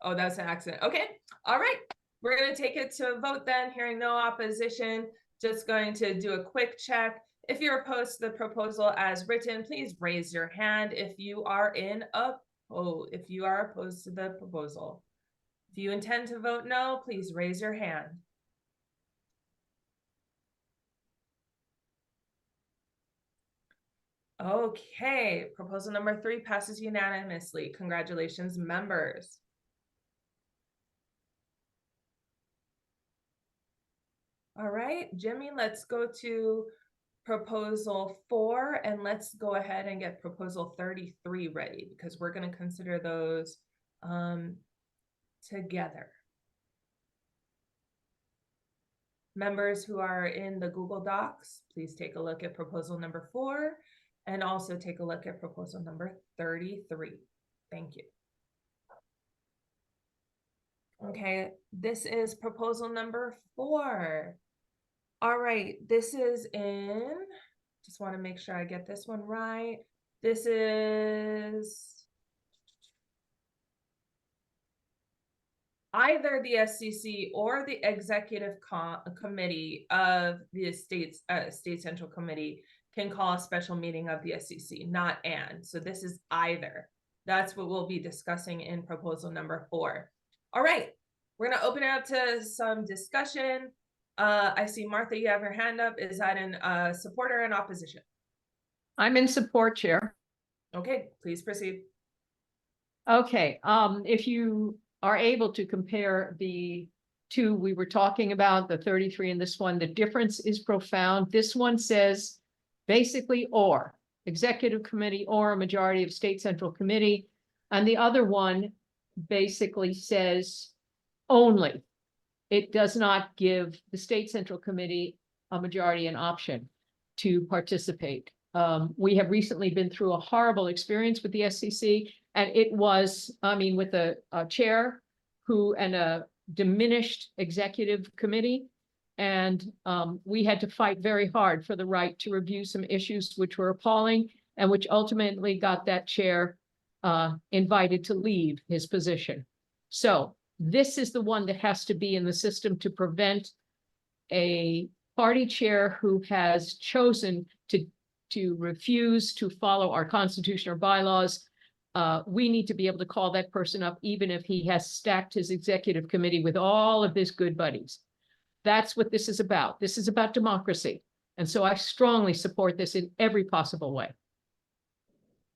Oh, that's an accident. Okay. All right. We're going to take it to a vote then. Hearing no opposition, just going to do a quick check. If you're opposed to the proposal as written, please raise your hand. If you are opposed to the proposal. If you intend to vote no, please raise your hand. Okay, proposal number 3 passes unanimously. Congratulations, members. All right, Jimmy, let's go to proposal 4 and let's go ahead and get proposal 33 ready because we're going to consider those together. Members who are in the Google Docs, please take a look at proposal number 4 and also take a look at proposal number 33. Thank you. Okay, this is proposal number 4. All right, this is in, just want to make sure I get this one right. This is either the SCC or the executive committee of the State Central Committee can call a special meeting of the SCC, not and. So this is either. That's what we'll be discussing in proposal number 4. All right, we're going to open it up to some discussion. I see Martha, you have your hand up. Is that in support or in opposition? I'm in support, Chair. Okay, please proceed. Okay, if you are able to compare the two we were talking about, the 33 and this one, the difference is profound. This one says basically or executive committee or a majority of state central committee. And the other one basically says only. It does not give the state central committee a majority an option to participate. We have recently been through a horrible experience with the SCC, and it was, I mean, with a chair who and a diminished executive committee. And we had to fight very hard for the right to review some issues which were appalling and which ultimately got that chair invited to leave his position. So this is the one that has to be in the system to prevent a party chair who has chosen to refuse to follow our constitution or bylaws. We need to be able to call that person up, even if he has stacked his executive committee with all of his good buddies. That's what this is about. This is about democracy. And so I strongly support this in every possible way.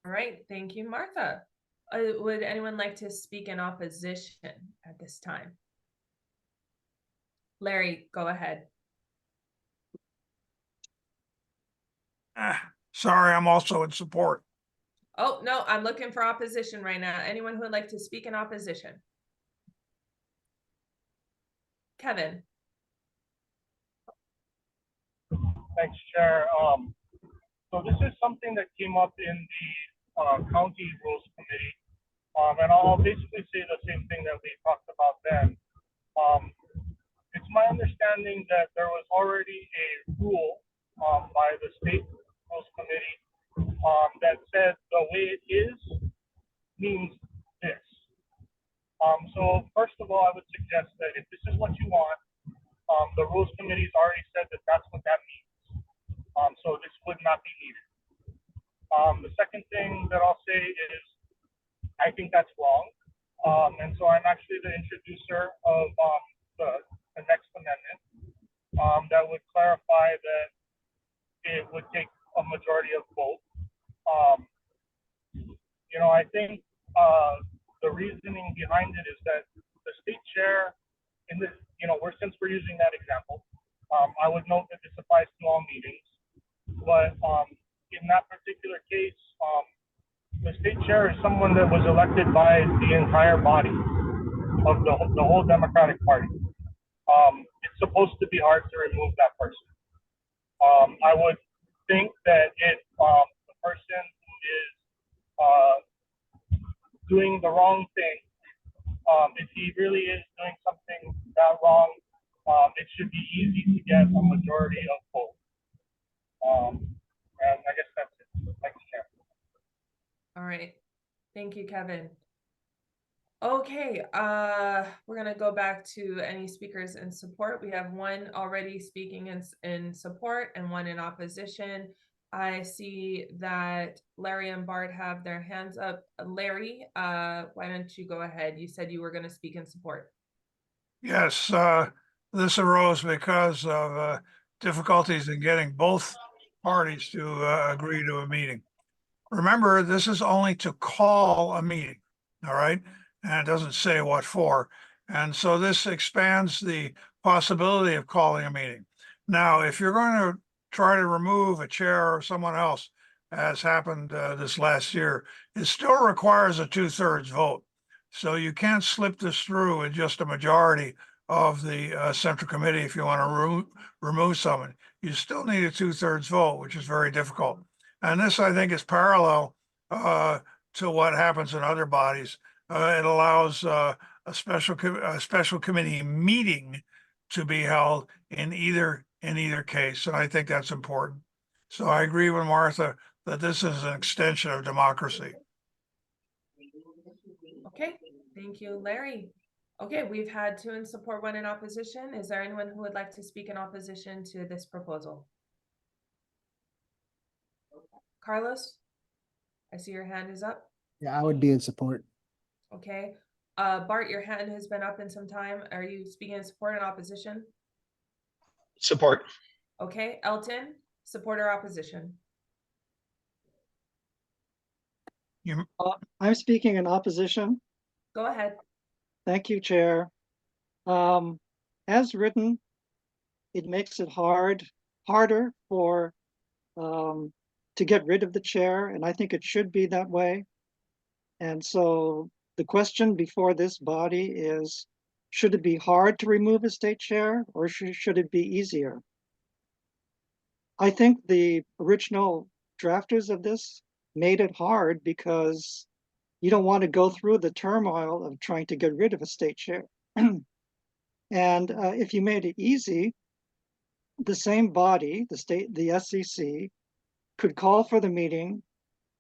All right, thank you, Martha. Would anyone like to speak in opposition at this time? Larry, go ahead. Sorry, I'm also in support. Oh, no, I'm looking for opposition right now. Anyone who would like to speak in opposition? Kevin. Thanks, Chair. So this is something that came up in the County Rules Committee. And I'll basically say the same thing that we talked about then. It's my understanding that there was already a rule by the State Rules Committee that said the way it is means this. So first of all, I would suggest that if this is what you want, the Rules Committee's already said that that's what that means. So this would not be needed. The second thing that I'll say is I think that's wrong. And so I'm actually the introducer of the next amendment that would clarify that it would take a majority of both. You know, I think the reasoning behind it is that the state chair in this, you know, since we're using that example, I would note that this applies to all meetings. But in that particular case, the state chair is someone that was elected by the entire body of the whole Democratic Party. It's supposed to be hard to remove that person. I would think that if the person who is doing the wrong thing, if he really is doing something that wrong, it should be easy to get a majority of both. And I guess that's it. Thanks, Chair. All right. Thank you, Kevin. Okay, we're gonna go back to any speakers in support. We have one already speaking in support and one in opposition. I see that Larry and Bart have their hands up. Larry, why don't you go ahead? You said you were gonna speak in support. Yes, this arose because of difficulties in getting both parties to agree to a meeting. Remember, this is only to call a meeting, all right? And it doesn't say what for. And so this expands the possibility of calling a meeting. Now, if you're going to try to remove a chair or someone else, as happened this last year, it still requires a 2/3 vote. So you can't slip this through with just a majority of the Central Committee if you want to remove someone. You still need a 2/3 vote, which is very difficult. And this, I think, is parallel to what happens in other bodies. It allows a special committee meeting to be held in either case, and I think that's important. So I agree with Martha that this is an extension of democracy. Okay, thank you, Larry. Okay, we've had two in support, one in opposition. Is there anyone who would like to speak in opposition to this proposal? Carlos, I see your hand is up. Yeah, I would be in support. Okay. Bart, your hand has been up in some time. Are you speaking in support and opposition? Support. Okay, Elton, support or opposition? I'm speaking in opposition. Go ahead. Thank you, Chair. As written, it makes it harder for to get rid of the chair, and I think it should be that way. And so the question before this body is, should it be hard to remove a state chair, or should it be easier? I think the original drafters of this made it hard because you don't want to go through the turmoil of trying to get rid of a state chair. And if you made it easy, the same body, the SEC, could call for the meeting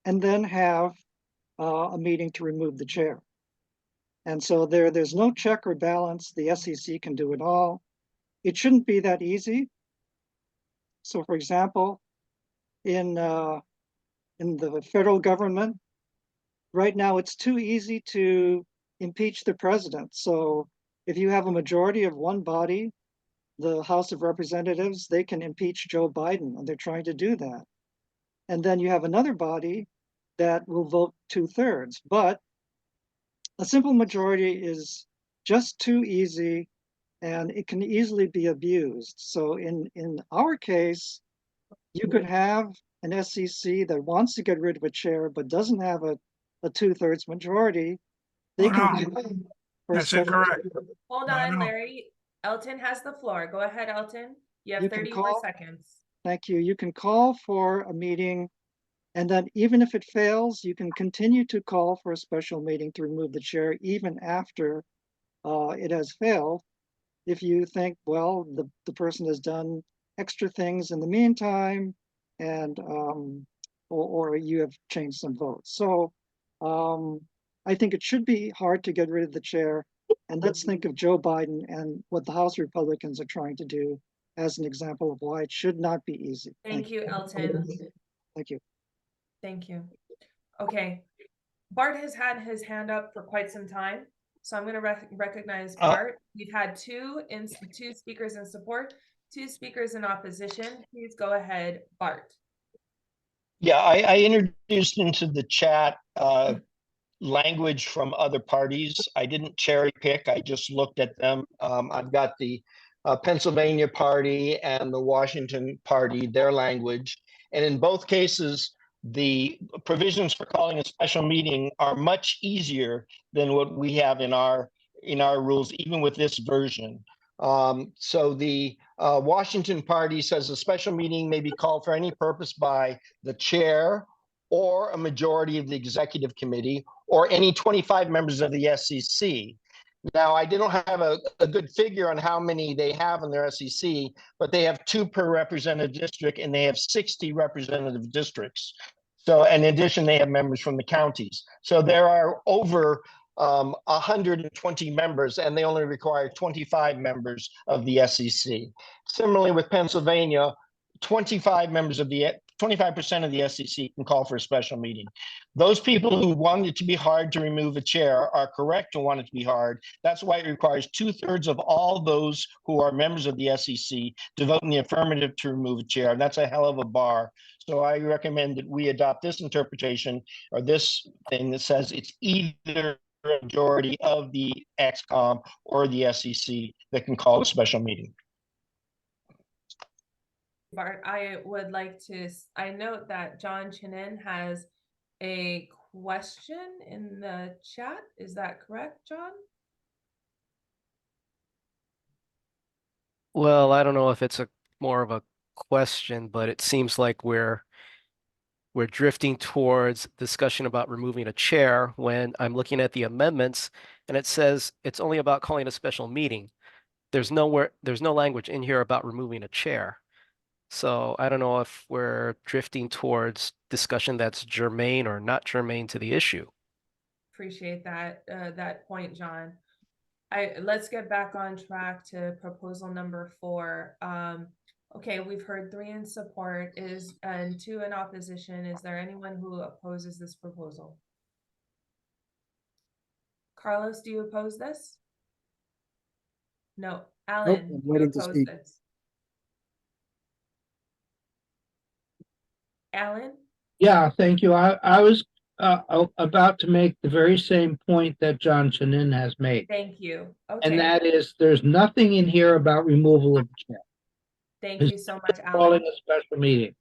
and then have a meeting to remove the chair. And so there's no check or balance. The SEC can do it all. It shouldn't be that easy. So, for example, in the federal government, right now it's too easy to impeach the president. So if you have a majority of one body, the House of Representatives, they can impeach Joe Biden, and they're trying to do that. And then you have another body that will vote 2/3. But a simple majority is just too easy, and it can easily be abused. So in our case, you could have an SEC that wants to get rid of a chair but doesn't have a 2/3 majority. They can That's incorrect. Hold on, Larry. Elton has the floor. Go ahead, Elton. You have 30 more seconds. Thank you. You can call for a meeting, and then even if it fails, you can continue to call for a special meeting to remove the chair even after it has failed. If you think, well, the person has done extra things in the meantime, and or you have changed some votes. So I think it should be hard to get rid of the chair. And let's think of Joe Biden and what the House Republicans are trying to do as an example of why it should not be easy. Thank you, Elton. Thank you. Thank you. Okay. Bart has had his hand up for quite some time, so I'm going to recognize Bart. We've had two speakers in support, 2 speakers in opposition. Please go ahead, Bart. Yeah, I introduced into the chat language from other parties. I didn't cherry pick. I just looked at them. I've got the Pennsylvania party and the Washington party, their language. And in both cases, the provisions for calling a special meeting are much easier than what we have in our rules, even with this version. So the Washington party says a special meeting may be called for any purpose by the chair or a majority of the executive committee or any 25 members of the SEC. Now, I don't have a good figure on how many they have in their SEC, but they have 2 per representative district, and they have 60 representative districts. So, in addition, they have members from the counties. So there are over 120 members, and they only require 25 members of the SEC. Similarly, with Pennsylvania, 25% of the SEC can call for a special meeting. Those people who want it to be hard to remove a chair are correct to want it to be hard. That's why it requires 2/3 of all those who are members of the SEC to vote in the affirmative to remove a chair. And that's a hell of a bar. So I recommend that we adopt this interpretation, or this thing that says it's either a majority of the XCOM or the SEC that can call a special meeting. Bart, I would like to, I note that John Chinen has a question in the chat. Is that correct, John? Well, I don't know if it's more of a question, but it seems like we're drifting towards discussion about removing a chair when I'm looking at the amendments and it says it's only about calling a special meeting. There's no language in here about removing a chair. So I don't know if we're drifting towards discussion that's germane or not germane to the issue. Appreciate that point, John. Let's get back on track to proposal number 4. Okay, we've heard 3 in support and 2 in opposition. Is there anyone who opposes this proposal? Carlos, do you oppose this? No. Alan, Nope, I'm waiting to speak. this? Alan? Yeah, thank you. I was about to make the very same point that John Chanin has made. Thank you. And Okay. that is, there's nothing in here about removal of chair. Thank you so much, Calling Alan. a special meeting.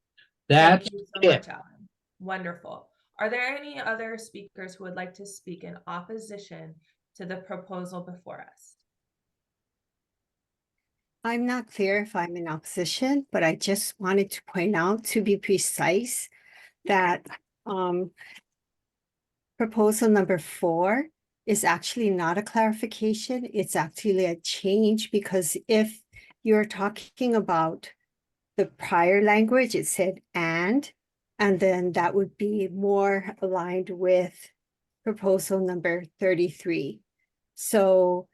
Thank That's you so it. much, Alan. Wonderful. Are there any other speakers who would like to speak in opposition to the proposal before us? I'm not clear if I'm in opposition, but I just wanted to point out, to be precise, that proposal number 4 is actually not a clarification. It's actually a change, because if you're talking about the prior language, it said and then that would be more aligned with proposal number 33. So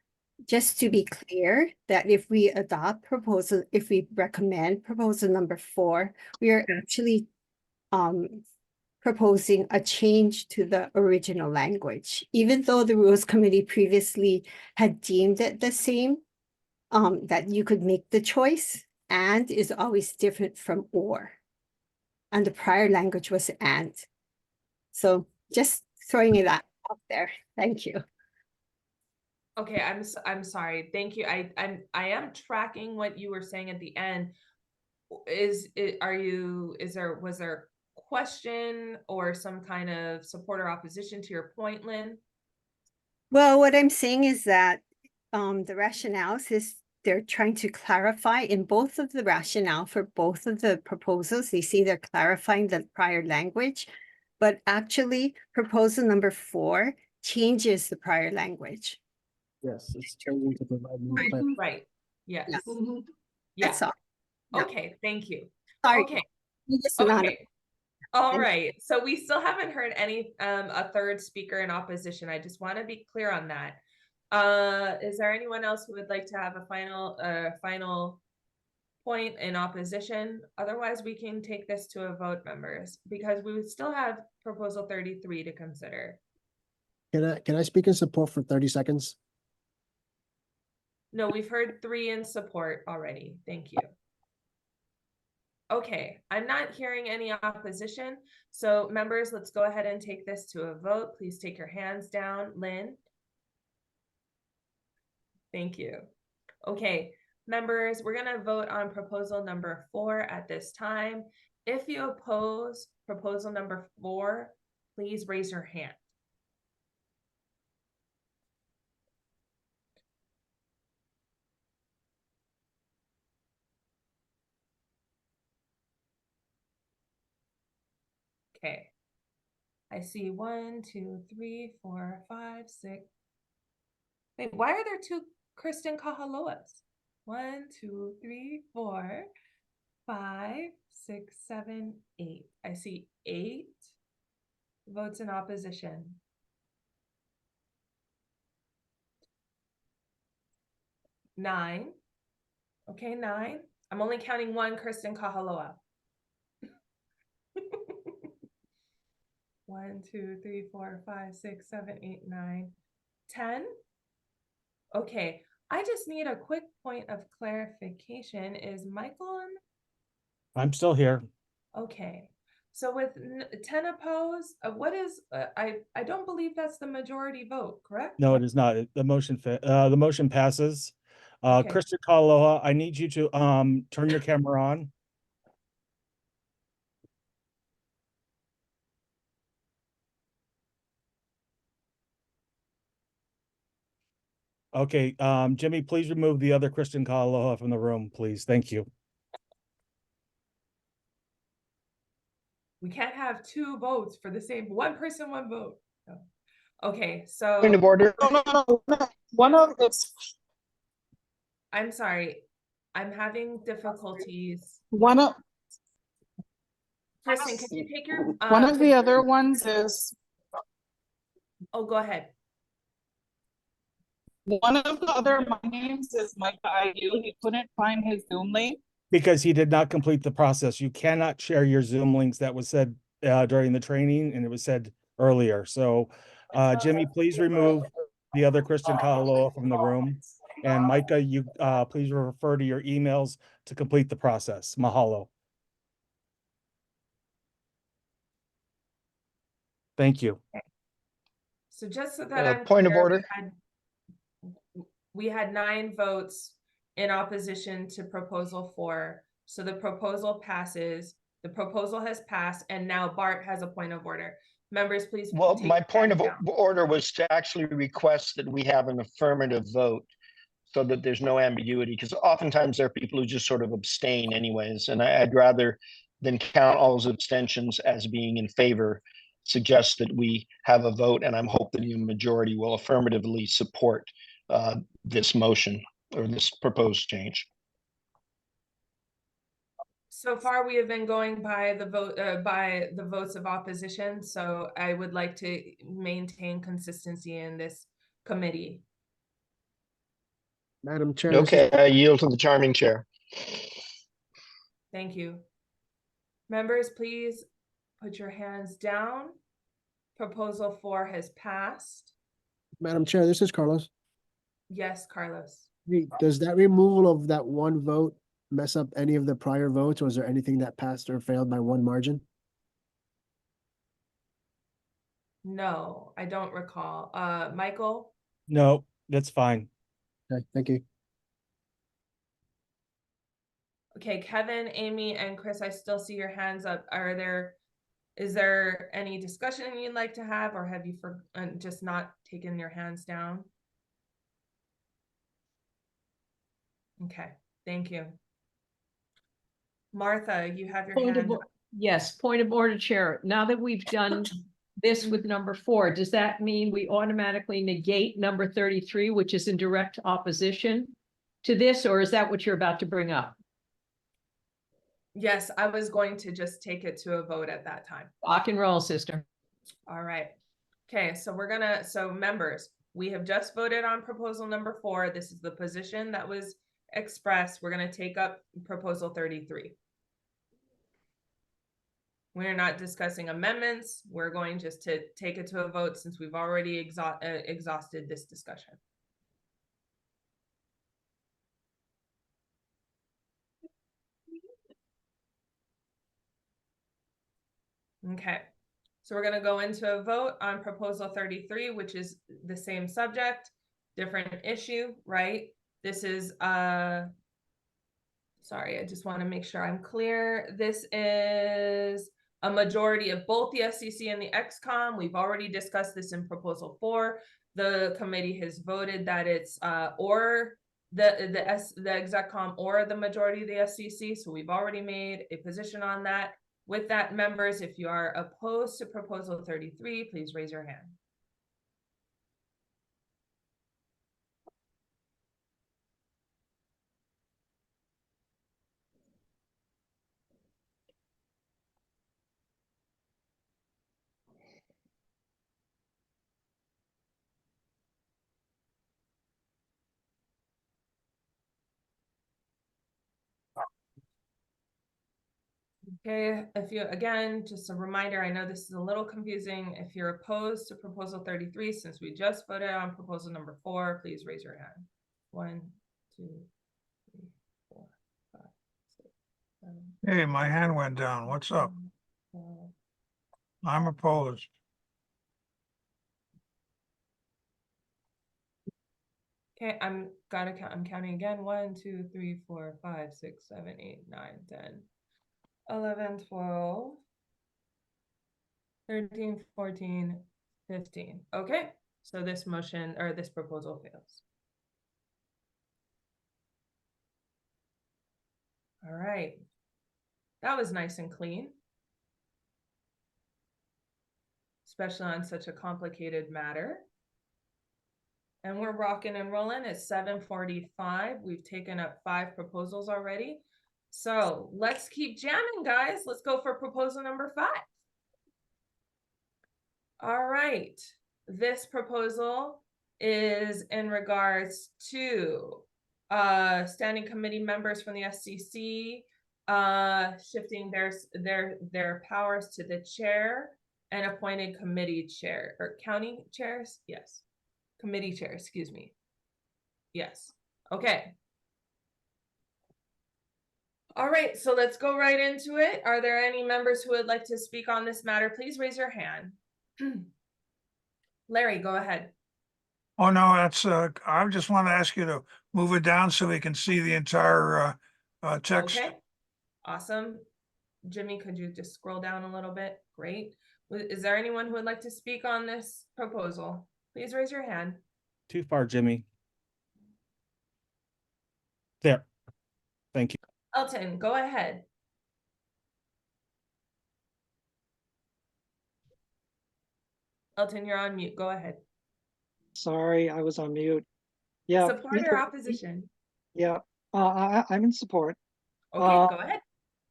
just to be clear, that if we recommend proposal number 4, we are actually proposing a change to the original language, even though the Rules Committee previously had deemed it the same, that you could make the choice, and is always different from or. And the prior language was and. So just throwing it out there. Thank you. Okay, I'm sorry. Thank you. I am tracking what you were saying at the end. Was there a question or some kind of support or opposition to your point, Lynn? Well, what I'm saying is that the rationales is they're trying to clarify in both of the rationale for both of the proposals. They say they're clarifying the prior language, but actually proposal number 4 changes the prior language. Yes, it's changing to provide more clarity. Right. Yes. Yeah. That's all. Yeah. Okay, thank you. Sorry. Okay. Okay. Okay. All right. So we still haven't heard any a third speaker in opposition. I just want to be clear on that. Is there anyone else who would like to have a final point in opposition? Otherwise, we can take this to a vote, members, because we would still have proposal 33 to consider. Can I speak in support for 30 seconds? No, we've heard 3 in support already. Thank you. Okay, I'm not hearing any opposition. So members, let's go ahead and take this to a vote. Please take your hands down. Lynn? Thank you. Okay, members, we're going to vote on proposal number 4 at this time. If you oppose proposal number 4, please raise your hand. Okay. I see 1, 2, 3, 4, 5, 6. Wait, why are there 2 Kristen Kahaloas? 1, 2, 3, 4, 5, 6, 7, 8. I see 8 votes in opposition. 9. Okay, 9. I'm only counting 1 Kristen Kahaloa. 1, 2, 3, 4, 5, 6, 7, 8, 9, 10. Okay, I just need a quick point of clarification. Is Michael on? I'm still here. Okay, so with 10 opposed, what is, I don't believe that's the majority vote, correct? No, it is not. The motion passes. Okay. Krista Kaloha, I need you to turn your camera on. Okay, Jimmy, please remove the other Kristen Kaloha from the room, please. Thank you. We can't have 2 votes for the same, 1 person, 1 vote. No. Okay, so. Point of order. No. One of it's I'm sorry, I'm having difficulties. One of Kristen, can you take your one of the other ones is oh, go ahead. one of the other names is Mike IU. He couldn't find his Zoom link. Because he did not complete the process. You cannot share your Zoom links. That was said during the training, and it was said earlier. So Jimmy, please remove the other Kristen Kahaloa from the room. And Micah, you please refer to your emails to complete the process. Mahalo. Thank you. So just so that I'm Point of clear, order. we had 9 votes in opposition to proposal 4. So the proposal passes, the proposal has passed, and now Bart has a point of order. Members, please. Well, take my your point hands of down. order was to actually request that we have an affirmative vote so that there's no ambiguity, because oftentimes there are people who just sort of abstain anyways, and I'd rather than count all those abstentions as being in favor, suggest that we have a vote, and I'm hoping the majority will affirmatively support this motion or this proposed change. So far, we have been going by the vote, by the votes of opposition. So I would like to maintain consistency in this committee. Madam Chair. this is- Okay, I yield to the charming chair. Thank you. Members, please put your hands down. Proposal 4 has passed. Madam Chair, this is Carlos. Yes, Carlos. Does that removal of that one vote mess up any of the prior votes? Was there anything that passed or failed by one margin? No, I don't recall. Michael? No, that's fine. Okay, thank you. Okay, Kevin, Amy, and Chris, I still see your hands up. Is there any discussion you'd like to have, or have you just not taken your hands down? Okay, thank you. Martha, you have your hand up. Yes, point of order, Chair. Now that we've done this with number 4, does that mean we automatically negate number 33, which is in direct opposition to this, or is that what you're about to bring up? Yes, I was going to just take it to a vote at that time. Rock and roll, sister. All right. Okay, so members, we have just voted on proposal number 4. This is the position that was expressed. We're going to take up proposal 33. We're not discussing amendments. We're going just to take it to a vote since we've already exhausted this discussion. Okay, so we're going to go into a vote on proposal 33, which is the same subject, different issue, right? This is, sorry, I just want to make sure I'm clear. This is a majority of both the SCC and the XCOM. We've already discussed this in proposal 4. The committee has voted that it's or the execcom or the majority of the SCC. So we've already made a position on that. With that, members, if you are opposed to proposal 33, please raise your hand. Okay, again, just a reminder, I know this is a little confusing. If you're opposed to proposal 33, since we just voted on proposal number 4, please raise your hand. 1, 2, 3, 4, 5, 6, 7. Hey, my hand went down. What's up? I'm opposed. Okay, I'm counting again. 1, 2, 3, 4, 5, 6, 7, 8, 9, 10, 11, 12, 13, 14, 15. Okay, so this motion or this proposal fails. All right, that was nice and clean, especially on such a complicated matter. And we're rocking and rolling. It's 7:45. We've taken up 5 proposals already. So let's keep jamming, guys. Let's go for proposal number 5. All right. This proposal is in regards to standing committee members from the SCC shifting their powers to the chair and appointed committee chair or county chairs. Yes. Committee chair, excuse me. Yes. Okay. All right, so let's go right into it. Are there any members who would like to speak on this matter? Please raise your hand. Larry, go ahead. Oh, no, that's, I just want to ask you to move it down so we can see the entire text. Okay, awesome. Jimmy, could you just scroll down a little bit? Great. Is there anyone who would like to speak on this proposal? Please raise your hand. Too far, Jimmy. There. Thank you. Elton, go ahead. Elton, you're on mute. Go ahead. Sorry, I was on mute. Yeah. Support or opposition? Yeah, I'm in support. Okay, go ahead.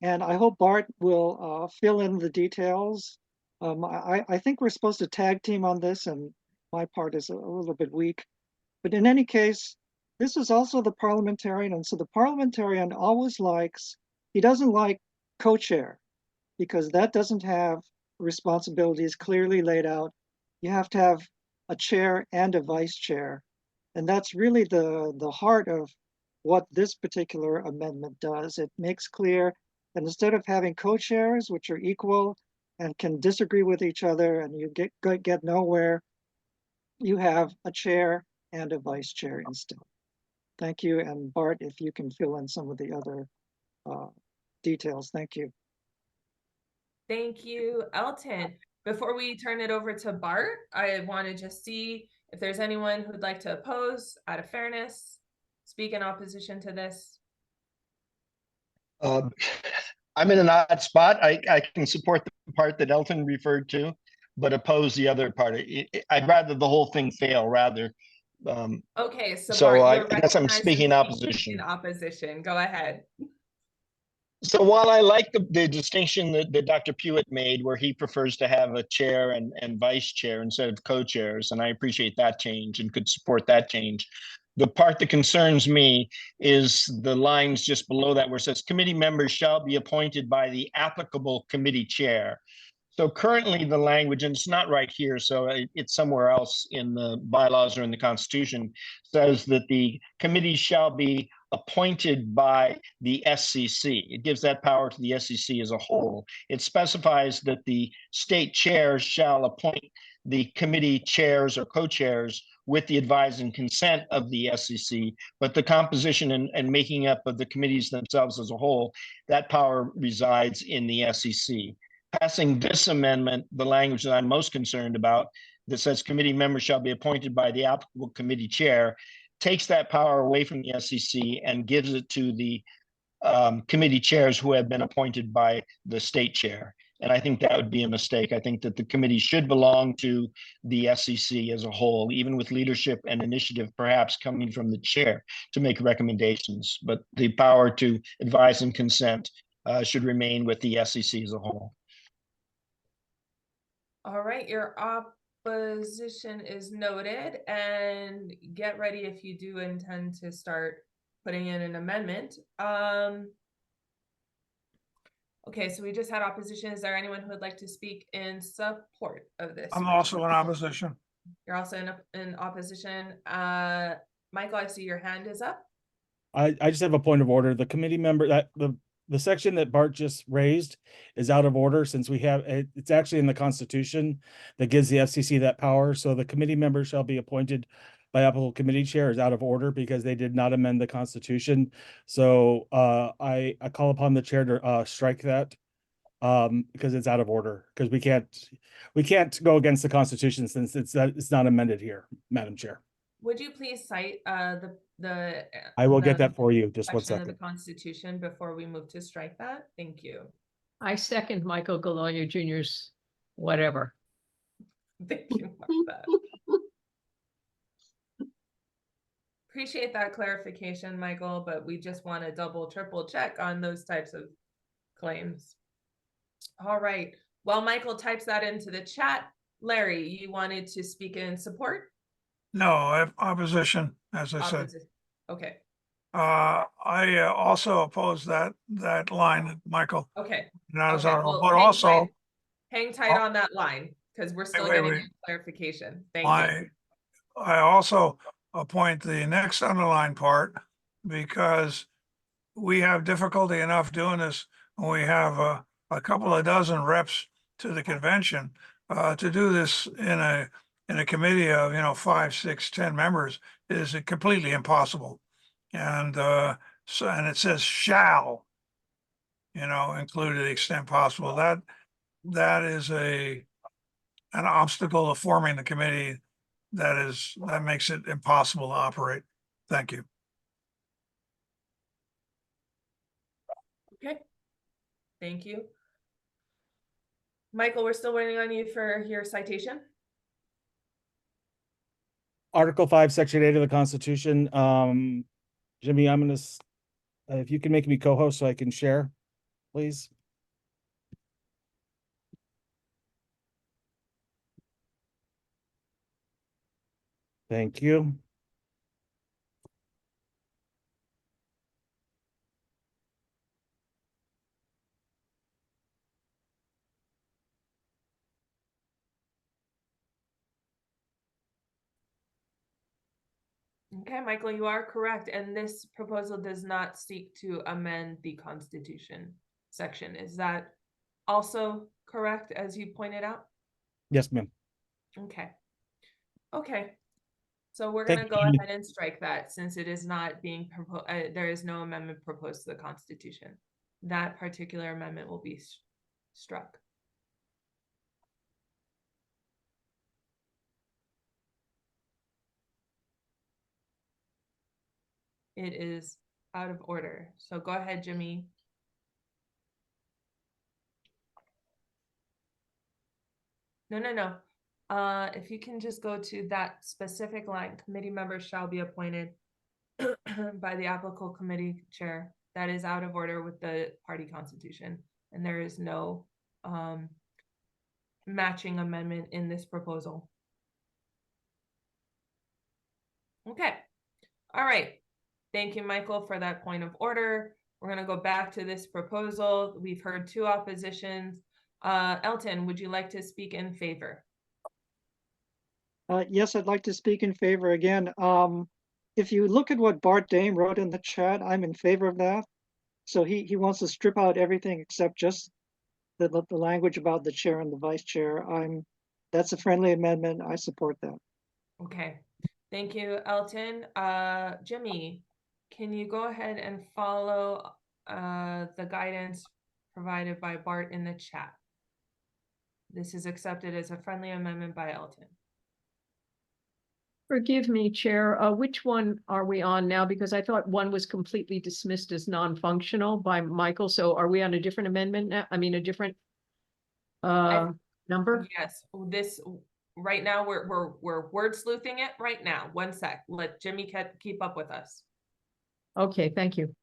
And I hope Bart will fill in the details. I think we're supposed to tag team on this, and my part is a little bit weak. But in any case, this is also the parliamentarian, and so the parliamentarian always likes, he doesn't like co-chair, because that doesn't have responsibilities clearly laid out. You have to have a chair and a vice chair. And that's really the heart of what this particular amendment does. It makes clear that instead of having co-chairs, which are equal and can disagree with each other and you get nowhere, you have a chair and a vice chair instead. Thank you. And Bart, if you can fill in some of the other details. Thank you. Thank you, Elton. Before we turn it over to Bart, I want to just see if there's anyone who'd like to oppose out of fairness, speak in opposition to this. I'm in an odd spot. I can support the part that Elton referred to, but oppose the other part. I'd rather the whole thing fail rather. Okay, so So Bart, I guess I'm recognized speaking and opposition. in opposition. Go ahead. So while I like the distinction that Dr. Pewitt made, where he prefers to have a chair and vice chair instead of co-chairs, and I appreciate that change and could support that change. The part that concerns me is the lines just below that where it says committee members shall be appointed by the applicable committee chair. So currently the language, and it's not right here, so it's somewhere else in the bylaws or in the Constitution, says that the committee shall be appointed by the SCC. It gives that power to the SCC as a whole. It specifies that the state chairs shall appoint the committee chairs or co-chairs with the advice and consent of the SCC, but the composition and making up of the committees themselves as a whole, that power resides in the SCC. Passing this amendment, the language that I'm most concerned about, that says committee members shall be appointed by the applicable committee chair, takes that power away from the SCC and gives it to the committee chairs who have been appointed by the state chair. And I think that would be a mistake. I think that the committee should belong to the SCC as a whole, even with leadership and initiative perhaps coming from the chair to make recommendations. But the power to advise and consent should remain with the SCC as a whole. All right, your opposition is noted, and get ready if you do intend to start putting in an amendment. Okay, so we just had opposition. Is there anyone who would like to speak in support of this? I'm also in opposition. You're also in opposition. Michael, I see your hand is up. I just have a point of order. The committee member that the section that Bart just raised is out of order since we have it's actually in the Constitution that gives the FCC that power. So the committee members shall be appointed by applicable committee chair is out of order because they did not amend the Constitution. So I call upon the chair to strike that because it's out of order because we can't go against the Constitution since it's not amended here, Madam Chair. Would you please cite the I will get that for you. Just one section of second. the Constitution before we move to strike that? Thank you. I second Michael Galoya Jr.'s whatever. Thank you, Martha. Appreciate that clarification, Michael, but we just want to triple check on those types of claims. All right. While Michael types that into the chat, Larry, you wanted to speak in support? No, I have opposition, as I said. Okay. I also oppose that line that Michael. Okay. Not as Okay. honorable, Well, but also hang tight on that line because we're still getting clarification. Thank you. I also appoint the next underlined part because we have difficulty enough doing this when we have a couple of dozen reps to the convention. To do this in a committee of, 5, 6, 10 members is completely impossible. And and it says shall, include to the extent possible. That is an obstacle to forming the committee that makes it impossible to operate. Thank you. Okay. Thank you. Michael, we're still waiting on you for your citation. Article 5, Section 8 of the Constitution. Jimmy, I'm gonna, if you can make me co-host so I can share, please. Thank you. Okay, Michael, you are correct. And this proposal does not seek to amend the Constitution section. Is that also correct, as you pointed out? Yes, ma'am. Okay. Okay. So we're Thank going to you, go Jimmy. ahead and strike that since it is not being proposed. There is no amendment proposed to the Constitution. That particular amendment will be struck. It is out of order. So go ahead, Jimmy. No. If you can just go to that specific line, committee members shall be appointed by the applicable committee chair. That is out of order with the party constitution. And there is no matching amendment in this proposal. Okay. All right. Thank you, Michael, for that point of order. We're going to go back to this proposal. We've heard two oppositions. Elton, would you like to speak in favor? Yes, I'd like to speak in favor again. If you look at what Bart Dame wrote in the chat, I'm in favor of that. So he wants to strip out everything except just the language about the chair and the vice chair. That's a friendly amendment. I support that. Okay. Thank you, Elton. Jimmy, can you go ahead and follow the guidance provided by Bart in the chat? This is accepted as a friendly amendment by Elton. Forgive me, Chair. Which one are we on now? Because I thought one was completely dismissed as non-functional by Michael. So are we on a different amendment now? I mean, a different number? Yes, this right now we're word sleuthing it right now. One sec. Let Jimmy keep up with us. Okay, thank you.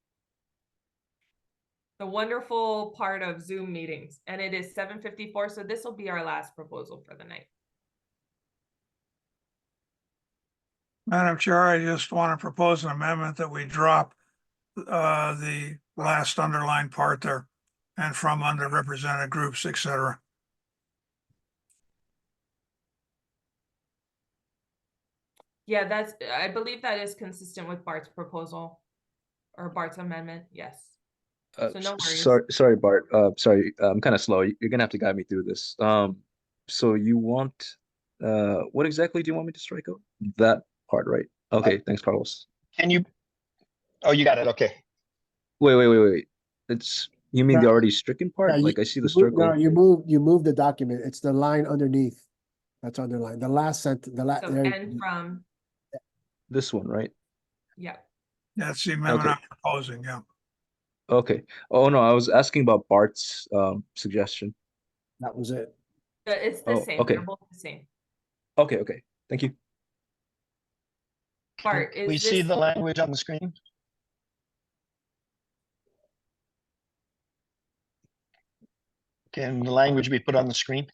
The wonderful part of Zoom meetings, and it is 7:54, so this will be our last proposal for the night. Madam Chair, I just want to propose an amendment that we drop the last underlined part there and from underrepresented groups, etc. Yeah, I believe that is consistent with Bart's proposal or Bart's amendment. Yes. So no worries. Sorry, Bart. Sorry, I'm kind of slow. You're gonna have to guide me through this. So you want, what exactly do you want me to strike out? That part, right? Okay, thanks, Carlos. Can you? Oh, you got it. Okay. Wait. You mean the Yeah. already stricken part? Yeah, Like I see the No, circle. you move the document. It's the line underneath. That's underlined. The last sentence, So and from. This one, right? Yeah. That's the amendment Okay. I'm proposing, yeah. Okay. Oh no, I was asking about Bart's suggestion. That was it. It's the same. Okay. They're both the same. Okay. Thank you. Bart, We see the language on the screen. Can the language be put on the screen?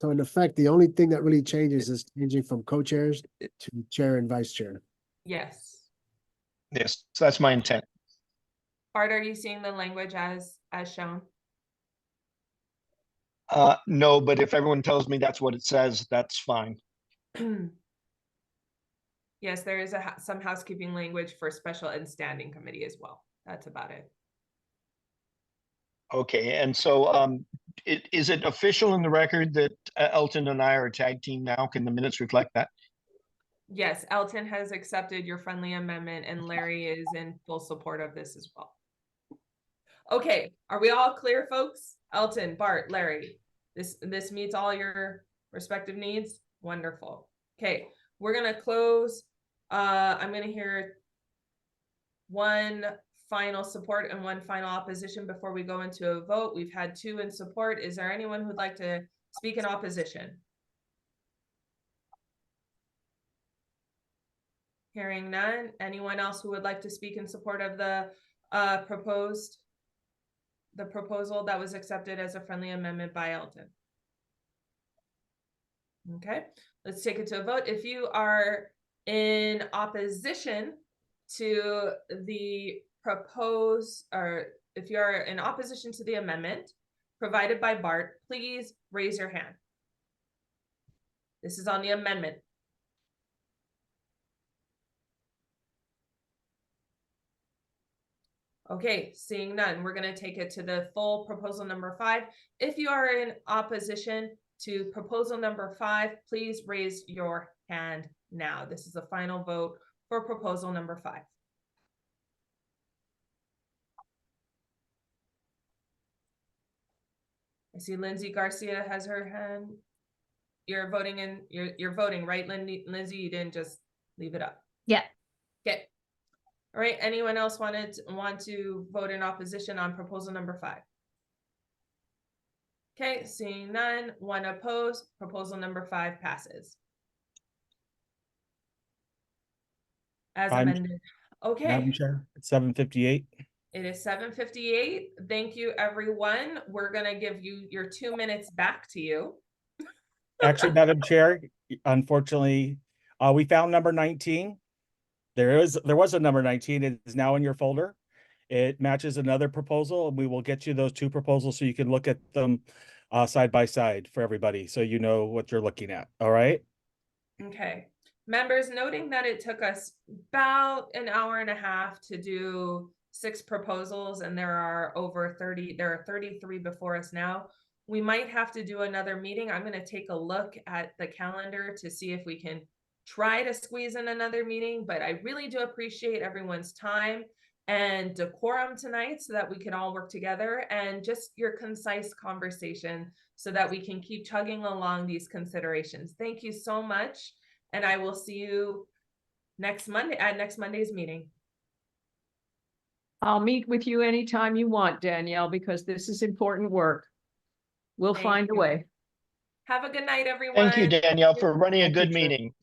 So in effect, the only thing that really changes is changing from co-chairs to chair and vice chair. Yes. Yes, so that's my intent. Bart, are you seeing the language as shown? No, but if everyone tells me that's what it says, that's fine. Yes, there is some housekeeping language for special and standing committee as well. That's about it. Okay, and so is it official in the record that Elton and I are a tag team now? Can the minutes reflect that? Yes, Elton has accepted your friendly amendment and Larry is in full support of this as well. Okay, are we all clear, folks? Elton, Bart, Larry, this meets all your respective needs? Wonderful. Okay, we're gonna close. I'm gonna hear one final support and one final opposition before we go into a vote. We've had 2 in support. Is there anyone who'd like to speak in opposition? Hearing none. Anyone else who would like to speak in support of the proposal that was accepted as a friendly amendment by Elton? Okay, let's take it to a vote. If you are in opposition to the proposed, or if you are in opposition to the amendment provided by Bart, please raise your hand. This is on the amendment. Okay, seeing none, we're going to take it to the full proposal number 5. If you are in opposition to proposal number 5, please raise your hand now. This is the final vote for proposal number 5. I see Lindsay Garcia has her hand. You're voting in, you're voting, right, Lindsay? You didn't just leave it up. Yeah. Okay. All right, anyone else want to vote in opposition on proposal number 5? Okay, seeing none, 1 opposed, proposal number 5 passes. As amended. Okay. Madam Chair, it's 7:58. It is 7:58. Thank you, everyone. We're gonna give you your 2 minutes back to you. Actually, Madam Chair, unfortunately, we found number 19. There was a number 19. It is now in your folder. It matches another proposal, and we will get you those 2 proposals so you can look at them side by side for everybody, so you know what you're looking at. All right. Okay. Members, noting that it took us about an hour and a half to do 6 proposals, and there are 33 before us now. We might have to do another meeting. I'm going to take a look at the calendar to see if we can try to squeeze in another meeting, but I really do appreciate everyone's time and decorum tonight so that we can all work together, and just your concise conversation so that we can keep chugging along these considerations. Thank you so much. And I will see you next Monday at next Monday's meeting. I'll meet with you anytime you want, Danielle, because this is important work. We'll find a way. Have a good night, everyone. Thank you, Danielle, for running a good meeting.